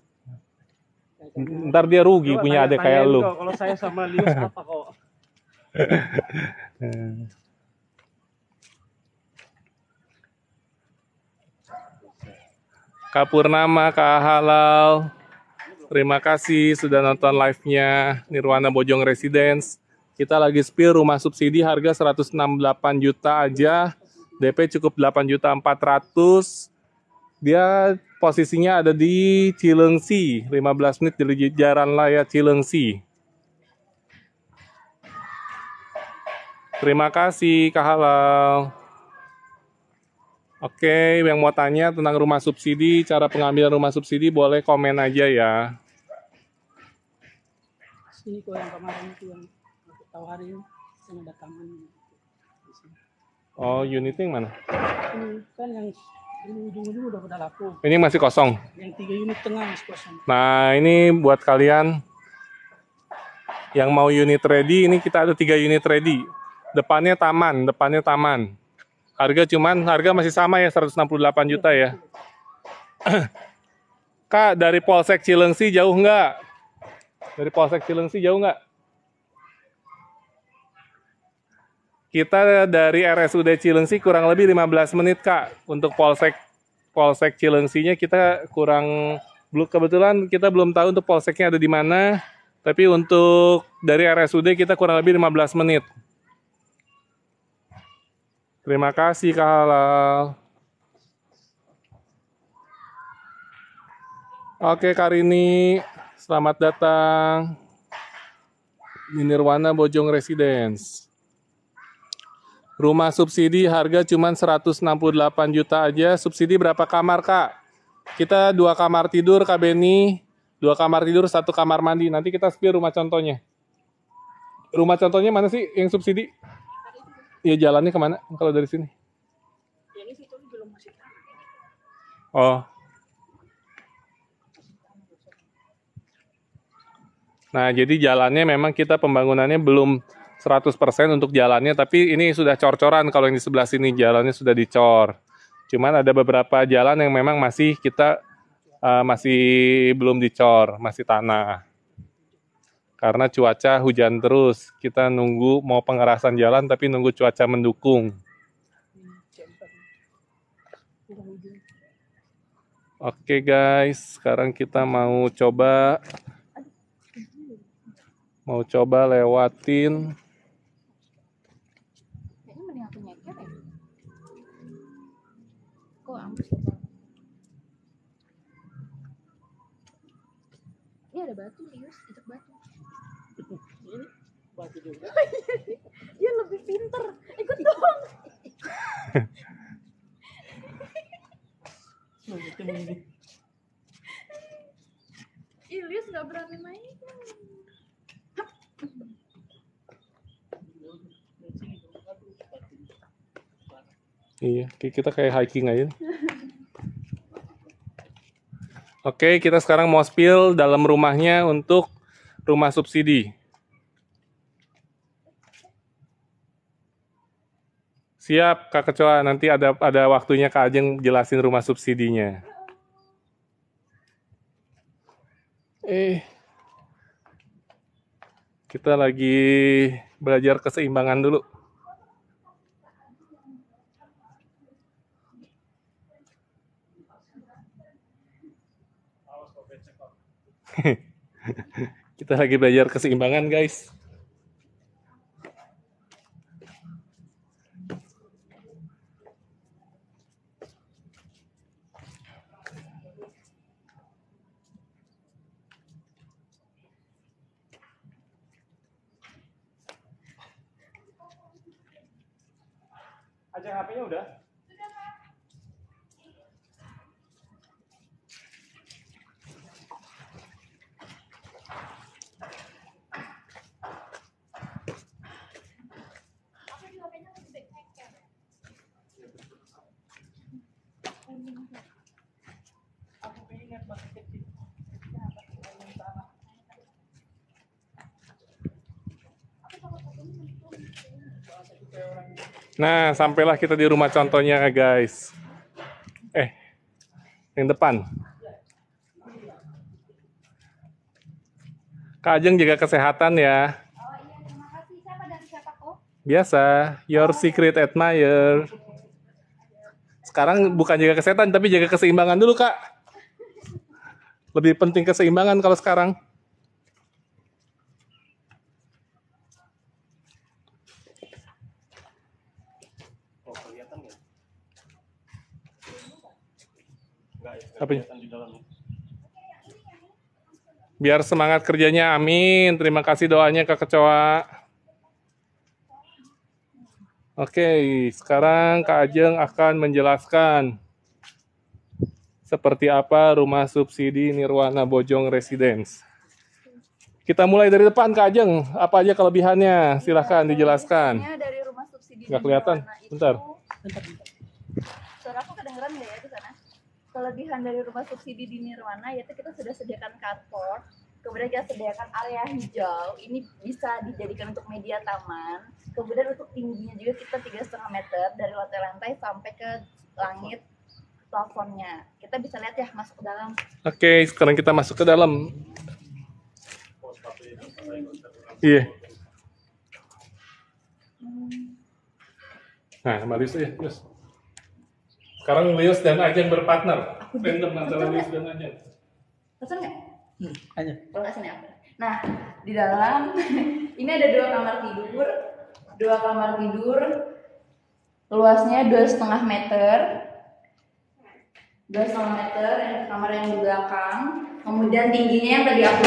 ntar dia rugi Coba punya adik kayak tanyain lu. kok, kalau saya sama Lius apa kok? Kak Purnama, Kak Halal, terima kasih sudah nonton live-nya Nirwana Bojong Residence. Kita lagi spill rumah subsidi harga 168 juta aja, DP cukup 8.400.000. Dia posisinya ada di Cilengsi, 15 menit dari Jalan Raya Cilengsi. Terima kasih Kak Halal. Oke, yang mau tanya tentang rumah subsidi, cara pengambilan rumah subsidi boleh komen aja ya. Sini kok yang kemarin itu yang aku tawarin, yang ada taman. Oh, unitnya yang mana? Ini kan yang ujung-ujung udah pada laku. Ini masih kosong. Yang 3 unit tengah masih kosong. Nah, ini buat kalian yang mau unit ready, ini kita ada 3 unit ready. Depannya taman. Harga masih sama ya, 168 juta ya. Kak, dari Polsek Cilengsi jauh nggak? Dari Polsek Cilengsi jauh nggak? Kita dari RSUD Cilengsi kurang lebih 15 menit, Kak. Untuk Polsek Cilengsinya kita kurang, kebetulan kita belum tahu untuk polseknya ada di mana. Tapi untuk dari RSUD kita kurang lebih 15 menit. Terima kasih, Kak Halal. Oke, Karini, selamat datang di Nirwana Bojong Residence. Rumah subsidi harga cuma 168 juta aja. Subsidi berapa kamar, Kak? Kita 2 kamar tidur, Kak Beni. 2 kamar tidur, 1 kamar mandi. Nanti kita spill rumah contohnya. Rumah contohnya mana sih yang subsidi? Iya, jalannya kemana kalau dari sini? Oh. Nah, jadi jalannya memang kita pembangunannya belum 100% untuk jalannya, tapi ini sudah cor-coran. Kalau yang di sebelah sini jalannya sudah dicor. Cuman ada beberapa jalan yang memang masih masih belum dicor, masih tanah. Karena cuaca hujan terus, kita nunggu mau pengerasan jalan tapi nunggu cuaca mendukung. Oke guys, sekarang kita mau coba lewatin. Kayaknya mending aku nyeker ya. Kok ambles? Ini ada batu, Lius, itu batu. Ini batu juga. Dia lebih pinter, ikut dong. Lius nggak berani main. Iya, kita kayak hiking aja. Oke, kita sekarang mau spill dalam rumahnya untuk rumah subsidi. Siap, Kak Kecoa. Nanti ada waktunya Kak Ajeng jelasin rumah subsidinya. Kita lagi belajar keseimbangan dulu. Kita lagi belajar keseimbangan, guys. Ajeng HP-nya udah? Nah, sampailah kita di rumah contohnya, guys. Yang depan. Kak Ajeng jaga kesehatan ya. Oh iya, terima kasih. Siapa dari siapa kok? Biasa, your secret admirer. Sekarang bukan jaga kesehatan, tapi jaga keseimbangan dulu, Kak. Lebih penting keseimbangan kalau sekarang. Apanya? Biar semangat kerjanya, amin. Terima kasih doanya Kak Kecoa. Oke, sekarang Kak Ajeng akan menjelaskan seperti apa rumah subsidi Nirwana Bojong Residence. Kita mulai dari depan, Kak Ajeng. Apa aja kelebihannya? Silahkan dijelaskan. Dari rumah subsidi Nggak kelihatan? Bentar. Suara aku kedengeran nggak ya di sana? Kelebihan dari rumah subsidi di Nirwana yaitu kita sudah sediakan carport, kemudian kita sediakan area hijau, ini bisa dijadikan untuk media taman, kemudian untuk tingginya juga kita 3,5 meter dari lantai-lantai sampai ke langit plafonnya. Kita bisa lihat ya, masuk ke dalam. Oke, sekarang kita masuk ke dalam. Iya. Nah, sama Lius ya, Lius. Sekarang Lius dan Ajeng berpartner. Random antara Lius dan Ajeng. Pesan nggak? Aja. Kalau nggak sini apa? Nah, di dalam ini ada dua kamar tidur, luasnya 2,5 meter, 2,5 meter. Yang kamar yang di belakang. Kemudian tingginya yang tadi aku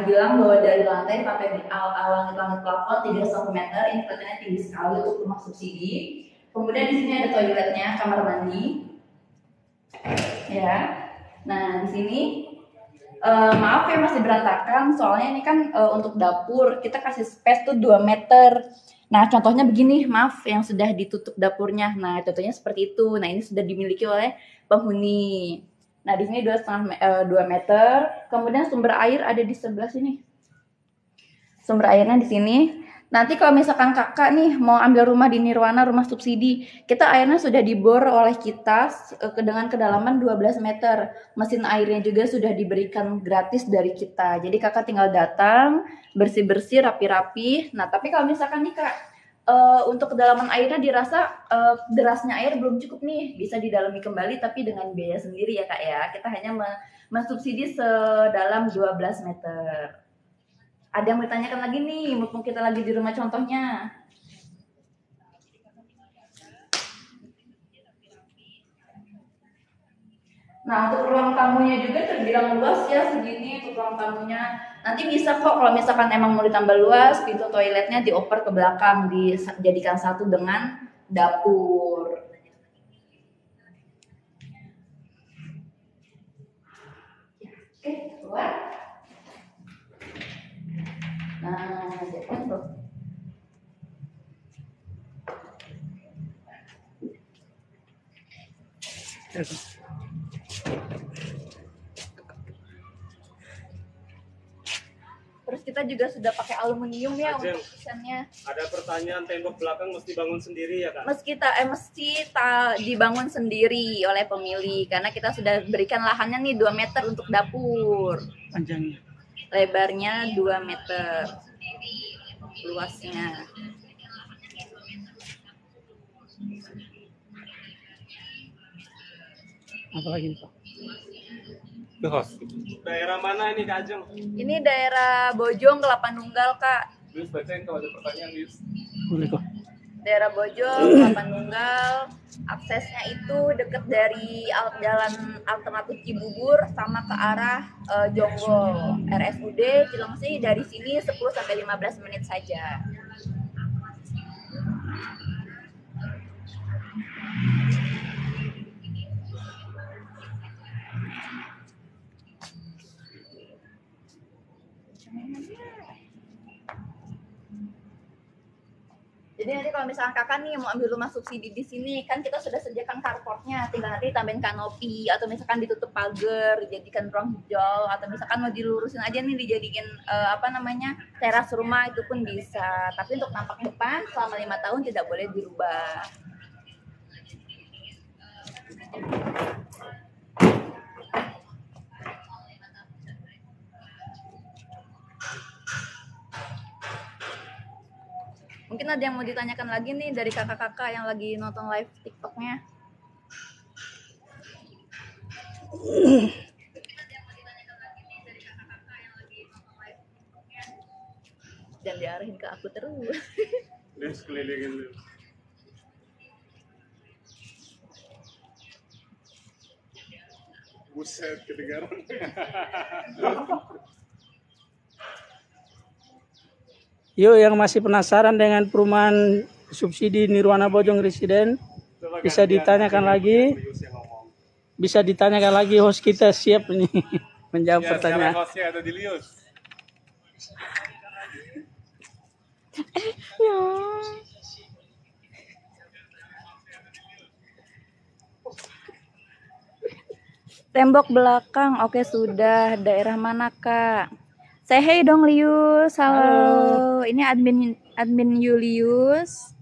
bilang bahwa dari lantai sampai di langit plafon 3 cm, ini kelihatannya tinggi sekali untuk rumah subsidi. Kemudian di sini ada toiletnya, kamar mandi, ya. Nah di sini maaf ya masih berantakan, soalnya ini kan untuk dapur kita kasih space tuh 2 meter. Nah contohnya begini, maaf yang sudah ditutup dapurnya. Nah contohnya seperti itu. Nah ini sudah dimiliki oleh penghuni. Nah di sini 2 meter. Kemudian sumber air ada di sebelah sini. Sumber airnya di sini. Nanti kalau misalkan kakak nih mau ambil rumah di Nirwana, rumah subsidi, kita airnya sudah dibor oleh kita dengan kedalaman 12 meter. Mesin airnya juga sudah diberikan gratis dari kita. Jadi kakak tinggal datang, bersih-bersih, rapi-rapi. Nah tapi kalau misalkan nih kak, untuk kedalaman airnya dirasa derasnya air belum cukup nih, bisa didalami kembali tapi dengan biaya sendiri ya kak ya. Kita hanya mensubsidi sedalam 12 meter. Ada yang bertanyakan lagi nih, mumpung kita lagi di rumah contohnya. Nah untuk ruang tamunya juga terbilang luas ya, segini untuk ruang tamunya. Nanti bisa kok kalau misalkan emang mau ditambah luas, pintu toiletnya dioper ke belakang, dijadikan satu dengan dapur. Oke, keluar. Nah, jadi tuh. Terus kita juga sudah pakai aluminium ya untuk desainnya. Ada pertanyaan, tembok belakang mesti bangun sendiri ya kak? Mesti dibangun sendiri oleh pemilik karena kita sudah berikan lahannya nih 2 meter untuk dapur. Panjangnya. Lebarnya 2 meter. Luasnya. Apa lagi Pak? Itu host. Daerah mana ini Kak Ajeng? Ini daerah Bojong, Kelapa Nunggal kak. Lius bacain kalau ada pertanyaan, Lius. Boleh kok. Daerah Bojong, Kelapa Nunggal. Aksesnya itu deket dari jalan alternatif Cibubur sama ke arah Jonggol. RSUD Cilengsi dari sini 10-15 menit saja. Jadi nanti kalau misalkan kakak nih mau ambil rumah subsidi di sini, kan kita sudah sediakan carportnya, tinggal nanti tambahin kanopi atau misalkan ditutup pagar, dijadikan ruang hijau, atau misalkan mau dilurusin aja nih dijadikan teras rumah itu pun bisa. Tapi untuk tampak depan selama 5 tahun tidak boleh dirubah. Mungkin ada yang mau ditanyakan lagi nih dari kakak-kakak yang lagi nonton live TikToknya. Dan diarahin ke aku terus. Lius kelilingin lu. Buset, kedengaran. Yuk yang masih penasaran dengan perumahan subsidi Nirwana Bojong Residen, bisa ditanyakan lagi. Bisa ditanyakan lagi, host kita siap nih menjawab pertanyaan. Hostnya ada di Lius. Ya. Tembok belakang, oke sudah. Daerah mana kak? Say hey dong Lius, halo. Ini admin Julius.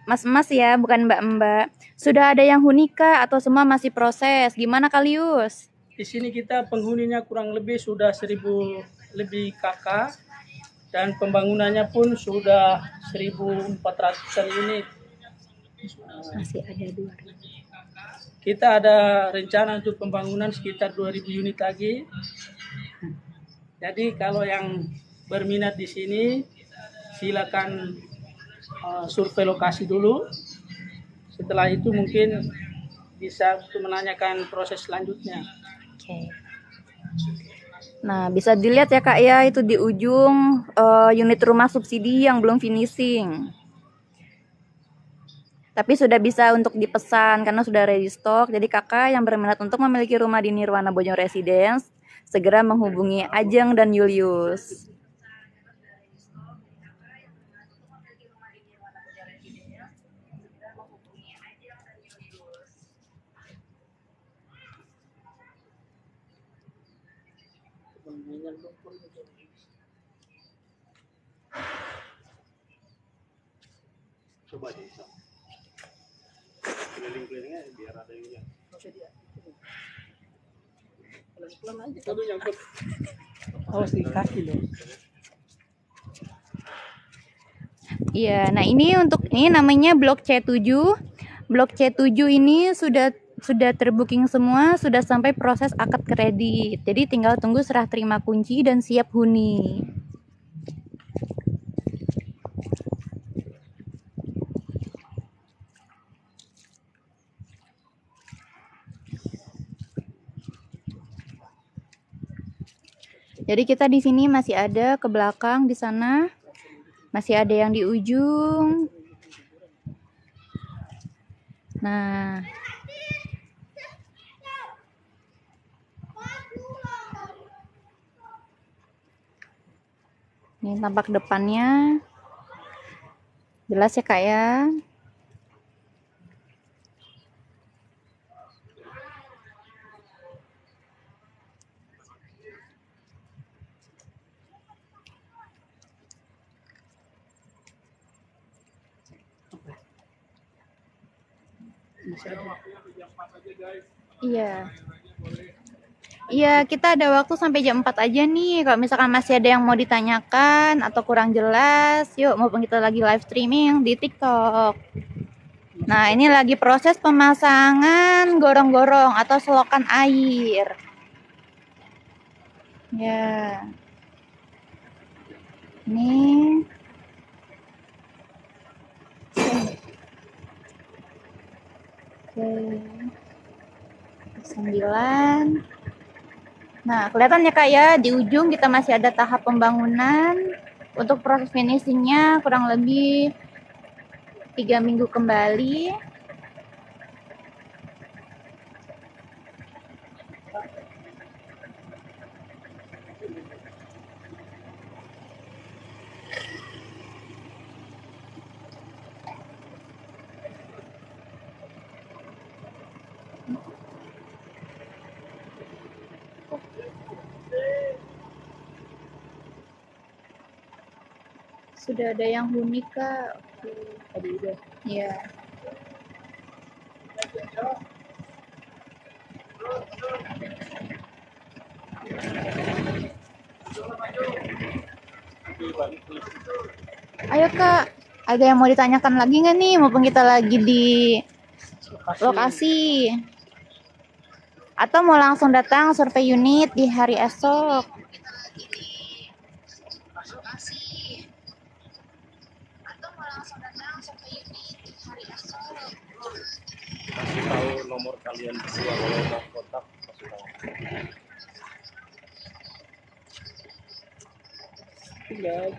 Mas ya, bukan mbak-mbak. Sudah ada yang huni kak atau semua masih proses? Gimana kak Lius? Di sini kita penghuninya kurang lebih sudah 1.800 lebih KK dan pembangunannya pun sudah 1.400-an unit. Masih ada 2. Kita ada rencana untuk pembangunan sekitar 2.000 unit lagi. Jadi kalau yang berminat di sini silakan survei lokasi dulu. Setelah itu mungkin bisa untuk menanyakan proses selanjutnya. Oke. Nah, bisa dilihat ya Kak ya, itu di ujung unit rumah subsidi yang belum finishing. Tapi sudah bisa untuk dipesan karena sudah ready stock. Jadi kakak yang berminat untuk memiliki rumah di Nirwana Bojong Residence, segera menghubungi Ajeng dan Julius. Coba aja bisa. Keliling-kelilingnya biar ada yang lihat. Awas di kaki loh. Iya, nah ini namanya blok C7. Blok C7 ini sudah terbooking semua, sudah sampai proses akad kredit. Jadi tinggal tunggu serah terima kunci dan siap huni. Jadi kita di sini masih ada ke belakang di sana, masih ada yang di ujung. Nah, ini tampak depannya, jelas ya Kak ya. Iya. Iya, kita ada waktu sampai jam 4 aja nih. Kalau misalkan masih ada yang mau ditanyakan atau kurang jelas, yuk maupun kita lagi live streaming di TikTok. Nah, ini lagi proses pemasangan gorong-gorong atau selokan air. Ya. Ini. Oke. 9. Nah, kelihatan ya Kak ya, di ujung kita masih ada tahap pembangunan. Untuk proses finishingnya kurang lebih 3 minggu kembali. Sudah ada yang huni Kak. Oke, tadi udah. Iya. Ayo Kak, ada yang mau ditanyakan lagi nggak nih? Mumpung kita lagi di lokasi. Atau mau langsung datang survei unit di hari esok? Kasih tahu nomor kalian berdua kalau mau kontak, kasih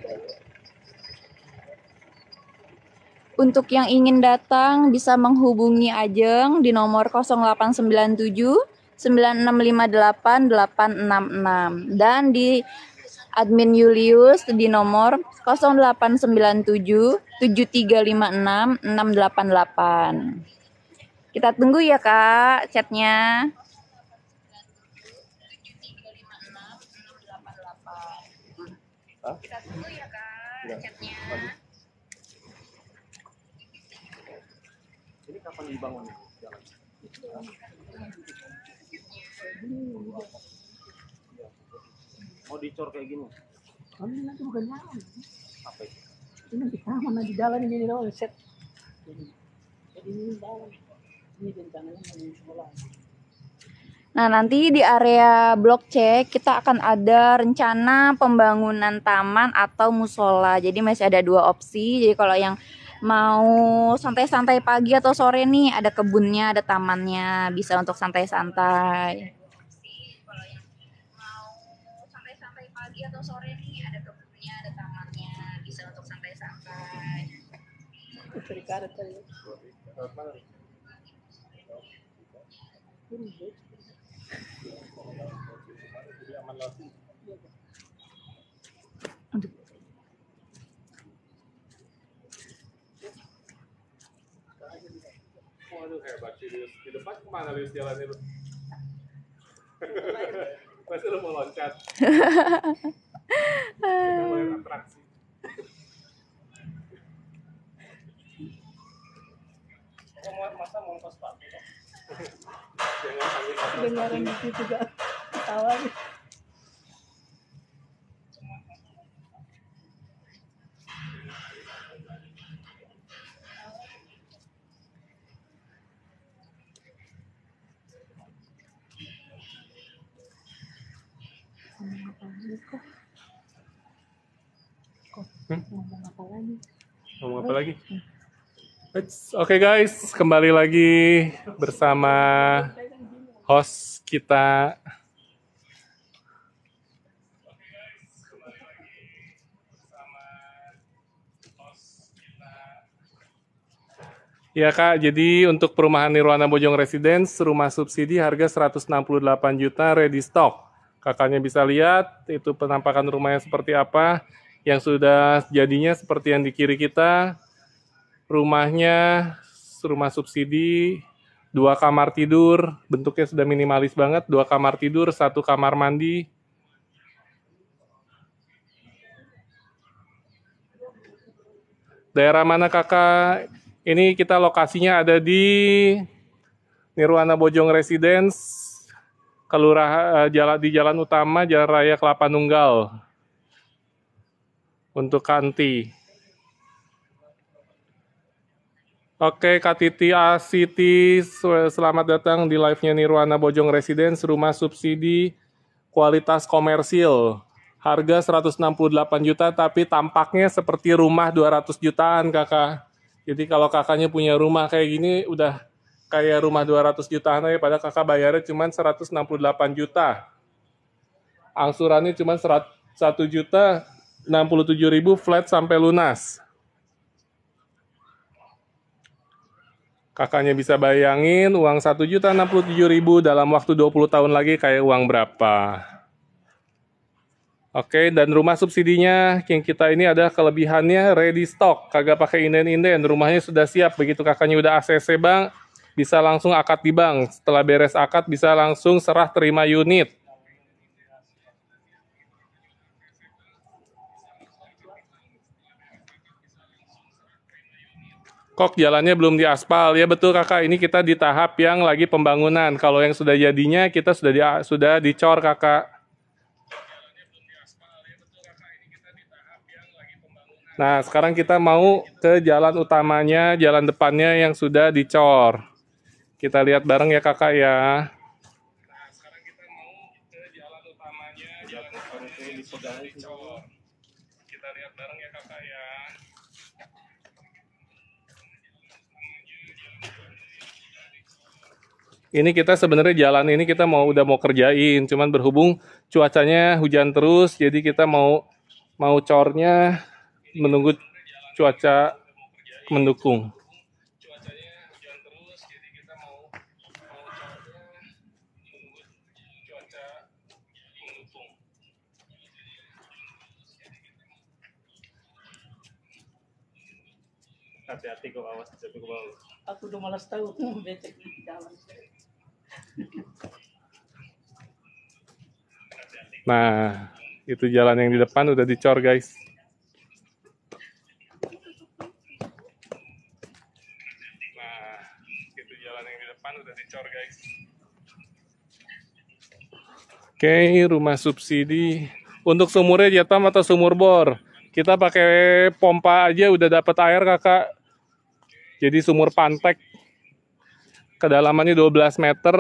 tahu. Untuk yang ingin datang bisa menghubungi Ajeng di nomor 0897 9658 866 dan di admin Julius di nomor 0897 7356 688. Kita tunggu ya Kak chatnya. Kita tunggu ya Kak chatnya. Ini kapan dibangun? Mau dicor kayak gini. Ini nanti bukan nyaman. Apa itu? Ini nanti taman di jalan ini loh set. Jadi ini jalan. Ini rencananya mau sekolah. Nah, nanti di area Blok C kita akan ada rencana pembangunan taman atau musola. Jadi masih ada dua opsi. Jadi kalau yang mau santai-santai pagi atau sore nih, ada kebunnya, ada tamannya, bisa untuk santai-santai. Kalau yang mau santai-santai pagi atau sore nih, ada kebunnya, ada tamannya, bisa untuk santai-santai. Karet tadi. Waduh hebat sih Lius. Di depan kemana Lius jalannya lu? Masih lu mau loncat. Kita mulai atraksi. Masa mau pas pakai? Jangan sampai kotor. Dengaran itu juga ketawa. Ngomong apa lagi? Oke guys, kembali lagi bersama host kita. Ya Kak, jadi untuk perumahan Nirwana Bojong Residence, rumah subsidi harga 168 juta ready stock. Kakaknya bisa lihat itu penampakan rumahnya seperti apa. Yang sudah jadinya seperti yang di kiri kita. Rumahnya rumah subsidi, 2 kamar tidur, bentuknya sudah minimalis banget, 2 kamar tidur, 1 kamar mandi. Daerah mana Kakak? Ini kita lokasinya ada di Nirwana Bojong Residence, di jalan utama Jalan Raya Kelapa Nunggal. Untuk Kanti. Oke, Kak Titi Asiti, selamat datang di live-nya Nirwana Bojong Residence, rumah subsidi kualitas komersil. Harga 168 juta, tapi tampaknya seperti rumah 200 jutaan, Kakak. Jadi kalau kakaknya punya rumah kayak gini, udah kayak rumah 200 jutaan aja, padahal kakak bayarnya cuma 168 juta. Angsurannya cuma 1 juta 67 ribu flat sampai lunas. Kakaknya bisa bayangin uang 1 juta 67 ribu dalam waktu 20 tahun lagi kayak uang berapa. Oke, dan rumah subsidinya yang kita ini ada kelebihannya ready stock, kagak pakai inden-inden, rumahnya sudah siap, begitu kakaknya udah ACC Bang, bisa langsung akad di bank, setelah beres akad bisa langsung serah terima unit. Kok jalannya belum diaspal? Ya betul Kakak, ini kita di tahap yang lagi pembangunan, kalau yang sudah jadinya kita sudah dicor Kakak. Nah, sekarang kita mau ke jalan utamanya, jalan depannya yang sudah dicor. Kita lihat bareng ya Kakak ya. Nah, sekarang kita mau ke jalan utamanya, jalan depannya yang sudah dicor. Kita lihat bareng ya Kakak ya. Ini kita sebenarnya jalan ini kita udah mau kerjain, cuman berhubung cuacanya hujan terus, jadi kita mau cornya menunggu cuaca mendukung. Cuacanya hujan terus, jadi kita mau menunggu cuaca mendukung. Hati-hati kok, awas jatuh ke bawah. Aku udah malas tahu becek di jalan. Nah, itu jalan yang di depan udah dicor guys. Udah dicor guys. Oke, rumah subsidi Untuk sumurnya jet pump atau sumur bor? Kita pakai pompa aja udah dapat air kakak. Jadi sumur pantek. Kedalamannya 12 meter.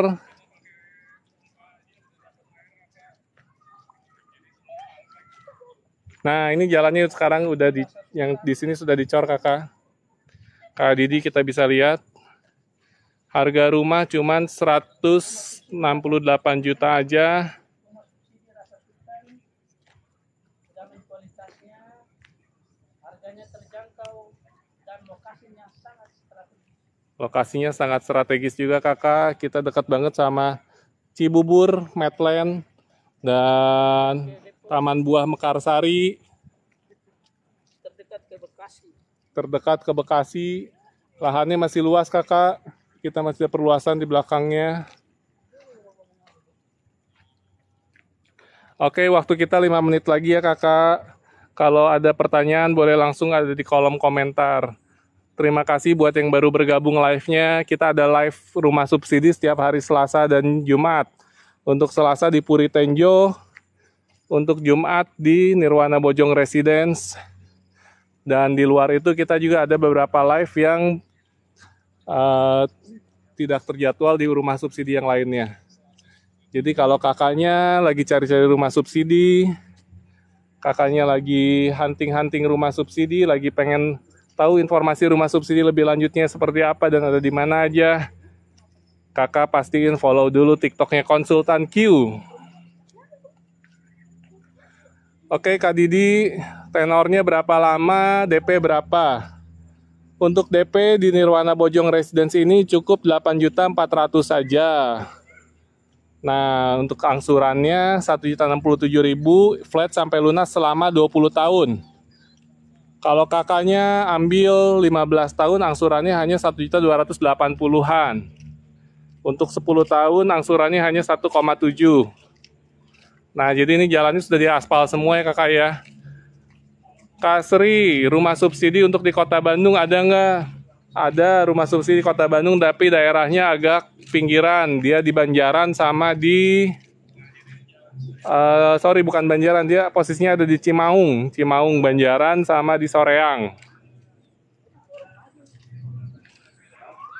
Nah, ini jalannya sekarang udah yang di sini sudah dicor kakak. Kak Didi kita bisa lihat. Harga rumah cuman 168 juta aja. Lokasinya sangat strategis juga kakak. Kita dekat banget sama Cibubur, Medland, dan Taman Buah Mekarsari. Terdekat ke Bekasi. Lahannya masih luas kakak. Kita masih ada perluasan di belakangnya. Oke, waktu kita 5 menit lagi ya kakak. Kalau ada pertanyaan boleh langsung ada di kolom komentar. Terima kasih buat yang baru bergabung live-nya. Kita ada live rumah subsidi setiap hari Selasa dan Jumat. Untuk Selasa di Puri Tenjo. Untuk Jumat di Nirwana Bojong Residence. Dan di luar itu kita juga ada beberapa live yang tidak terjadwal di rumah subsidi yang lainnya. Jadi kalau kakaknya lagi cari-cari rumah subsidi, kakaknya lagi hunting-hunting rumah subsidi, lagi pengen tahu informasi rumah subsidi lebih lanjutnya seperti apa dan ada di mana aja, kakak pastiin follow dulu TikToknya Konsultan Q. Oke Kak Didi, tenornya berapa lama, DP berapa? Untuk DP di Nirwana Bojong Residence ini cukup 8.400.000 saja. Nah, untuk angsurannya 1.067.000 flat sampai lunas selama 20 tahun. Kalau kakaknya ambil 15 tahun, angsurannya hanya 1.280.000-an. Untuk 10 tahun, angsurannya hanya 1,7. Nah, jadi ini jalannya sudah diaspal semua ya kakak ya. Kak Sri, rumah subsidi untuk di Kota Bandung ada nggak? Ada rumah subsidi di Kota Bandung, tapi daerahnya agak pinggiran. Dia di Banjaran sama di... bukan Banjaran, dia posisinya ada di Cimaung. Cimaung, Banjaran, sama di Soreang.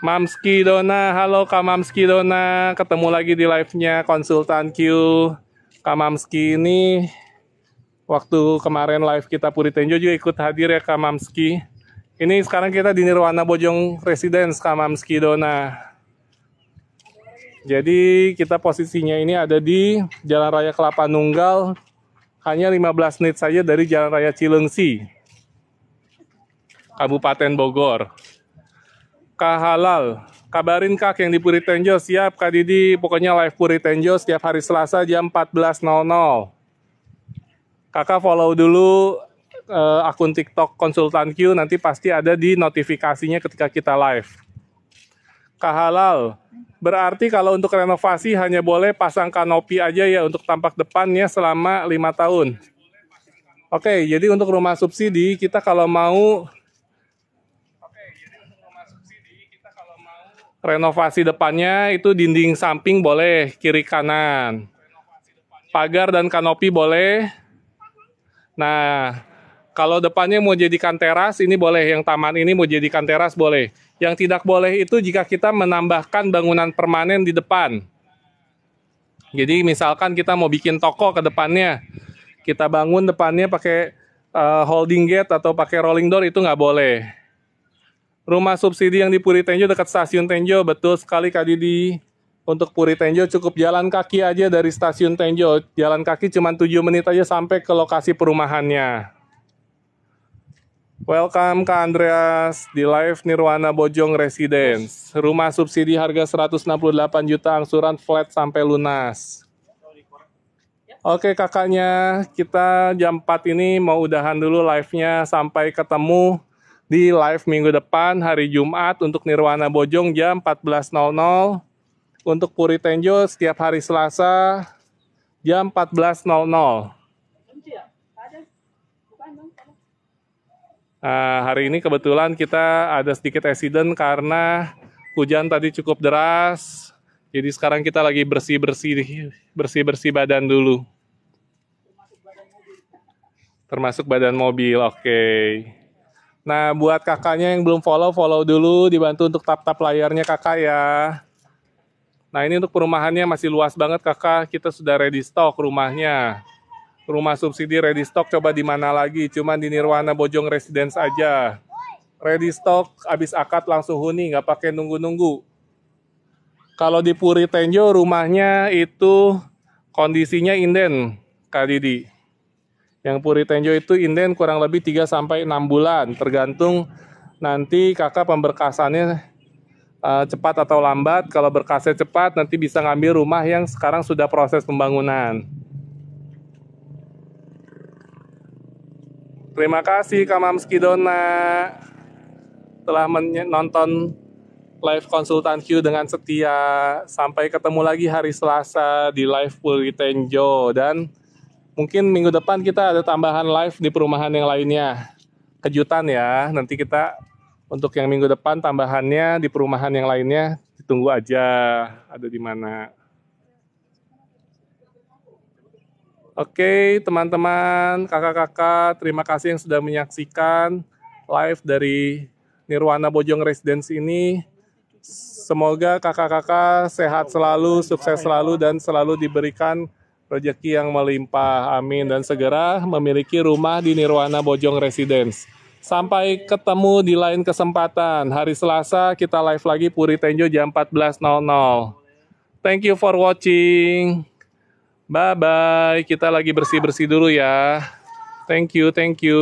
Mamski Dona, halo Kak Mamski Dona. Ketemu lagi di live-nya Konsultan Q. Kak Mamski ini waktu kemarin live kita Puri Tenjo juga ikut hadir ya Kak Mamski. Ini sekarang kita di Nirwana Bojong Residence Kak Mamski Dona. Jadi kita posisinya ini ada di Jalan Raya Kelapa Nunggal, hanya 15 menit saja dari Jalan Raya Cilengsi, Kabupaten Bogor. Kak Halal, kabarin Kak yang di Puri Tenjo, siap Kak Didi, pokoknya live Puri Tenjo setiap hari Selasa jam 14.00. Kakak follow dulu akun TikTok Konsultan Q, nanti pasti ada di notifikasinya ketika kita live. Kak Halal, berarti kalau untuk renovasi hanya boleh pasang kanopi aja ya untuk tampak depannya selama 5 tahun. Oke, jadi untuk rumah subsidi kita kalau mau renovasi depannya itu dinding samping boleh, kiri kanan. Pagar dan kanopi boleh. Nah, kalau depannya mau jadikan teras, ini boleh. Yang taman ini mau jadikan teras, boleh. Yang tidak boleh itu jika kita menambahkan bangunan permanen di depan. Jadi misalkan kita mau bikin toko ke depannya, kita bangun depannya pakai holding gate atau pakai rolling door, itu nggak boleh. Rumah subsidi yang di Puri Tenjo dekat stasiun Tenjo, betul sekali Kak Didi. Untuk Puri Tenjo cukup jalan kaki aja dari stasiun Tenjo. Jalan kaki cuma 7 menit aja sampai ke lokasi perumahannya. Welcome Kak Andreas di live Nirwana Bojong Residence. Rumah subsidi harga 168 juta, angsuran flat sampai lunas. Oke kakaknya, kita jam 4 ini mau udahan dulu live-nya. Sampai ketemu di live minggu depan hari Jumat untuk Nirwana Bojong jam 14.00. Untuk Puri Tenjo setiap hari Selasa jam 14.00. Nah, hari ini kebetulan kita ada sedikit accident karena hujan tadi cukup deras. Jadi sekarang kita lagi bersih-bersih badan dulu. Termasuk badan mobil, oke. Nah, buat kakaknya yang belum follow, follow dulu, dibantu untuk tap-tap layarnya kakak ya. Nah, ini untuk perumahannya masih luas banget kakak, kita sudah ready stock rumahnya. Rumah subsidi ready stock coba di mana lagi, cuma di Nirwana Bojong Residence aja. Ready stock, abis akad langsung huni, nggak pakai nunggu-nunggu. Kalau di Puri Tenjo rumahnya itu kondisinya inden, Kak Didi. Yang Puri Tenjo itu inden kurang lebih 3-6 bulan, tergantung nanti kakak pemberkasannya cepat atau lambat. Kalau berkasnya cepat nanti bisa ngambil rumah yang sekarang sudah proses pembangunan. Terima kasih Kak Mamski Dona telah menonton live konsultan Q dengan setia. Sampai ketemu lagi hari Selasa di live Puri Tenjo. Dan mungkin minggu depan kita ada tambahan live di perumahan yang lainnya. Kejutan ya, nanti kita untuk yang minggu depan tambahannya di perumahan yang lainnya. Ditunggu aja ada di mana. Oke teman-teman, kakak-kakak, terima kasih yang sudah menyaksikan live dari Nirwana Bojong Residence ini. Semoga kakak-kakak sehat selalu, sukses selalu, dan selalu diberikan rezeki yang melimpah. Amin. Dan segera memiliki rumah di Nirwana Bojong Residence. Sampai ketemu di lain kesempatan. Hari Selasa kita live lagi Puri Tenjo jam 14.00. Thank you for watching. Bye-bye. Kita lagi bersih-bersih dulu ya. Thank you, thank you.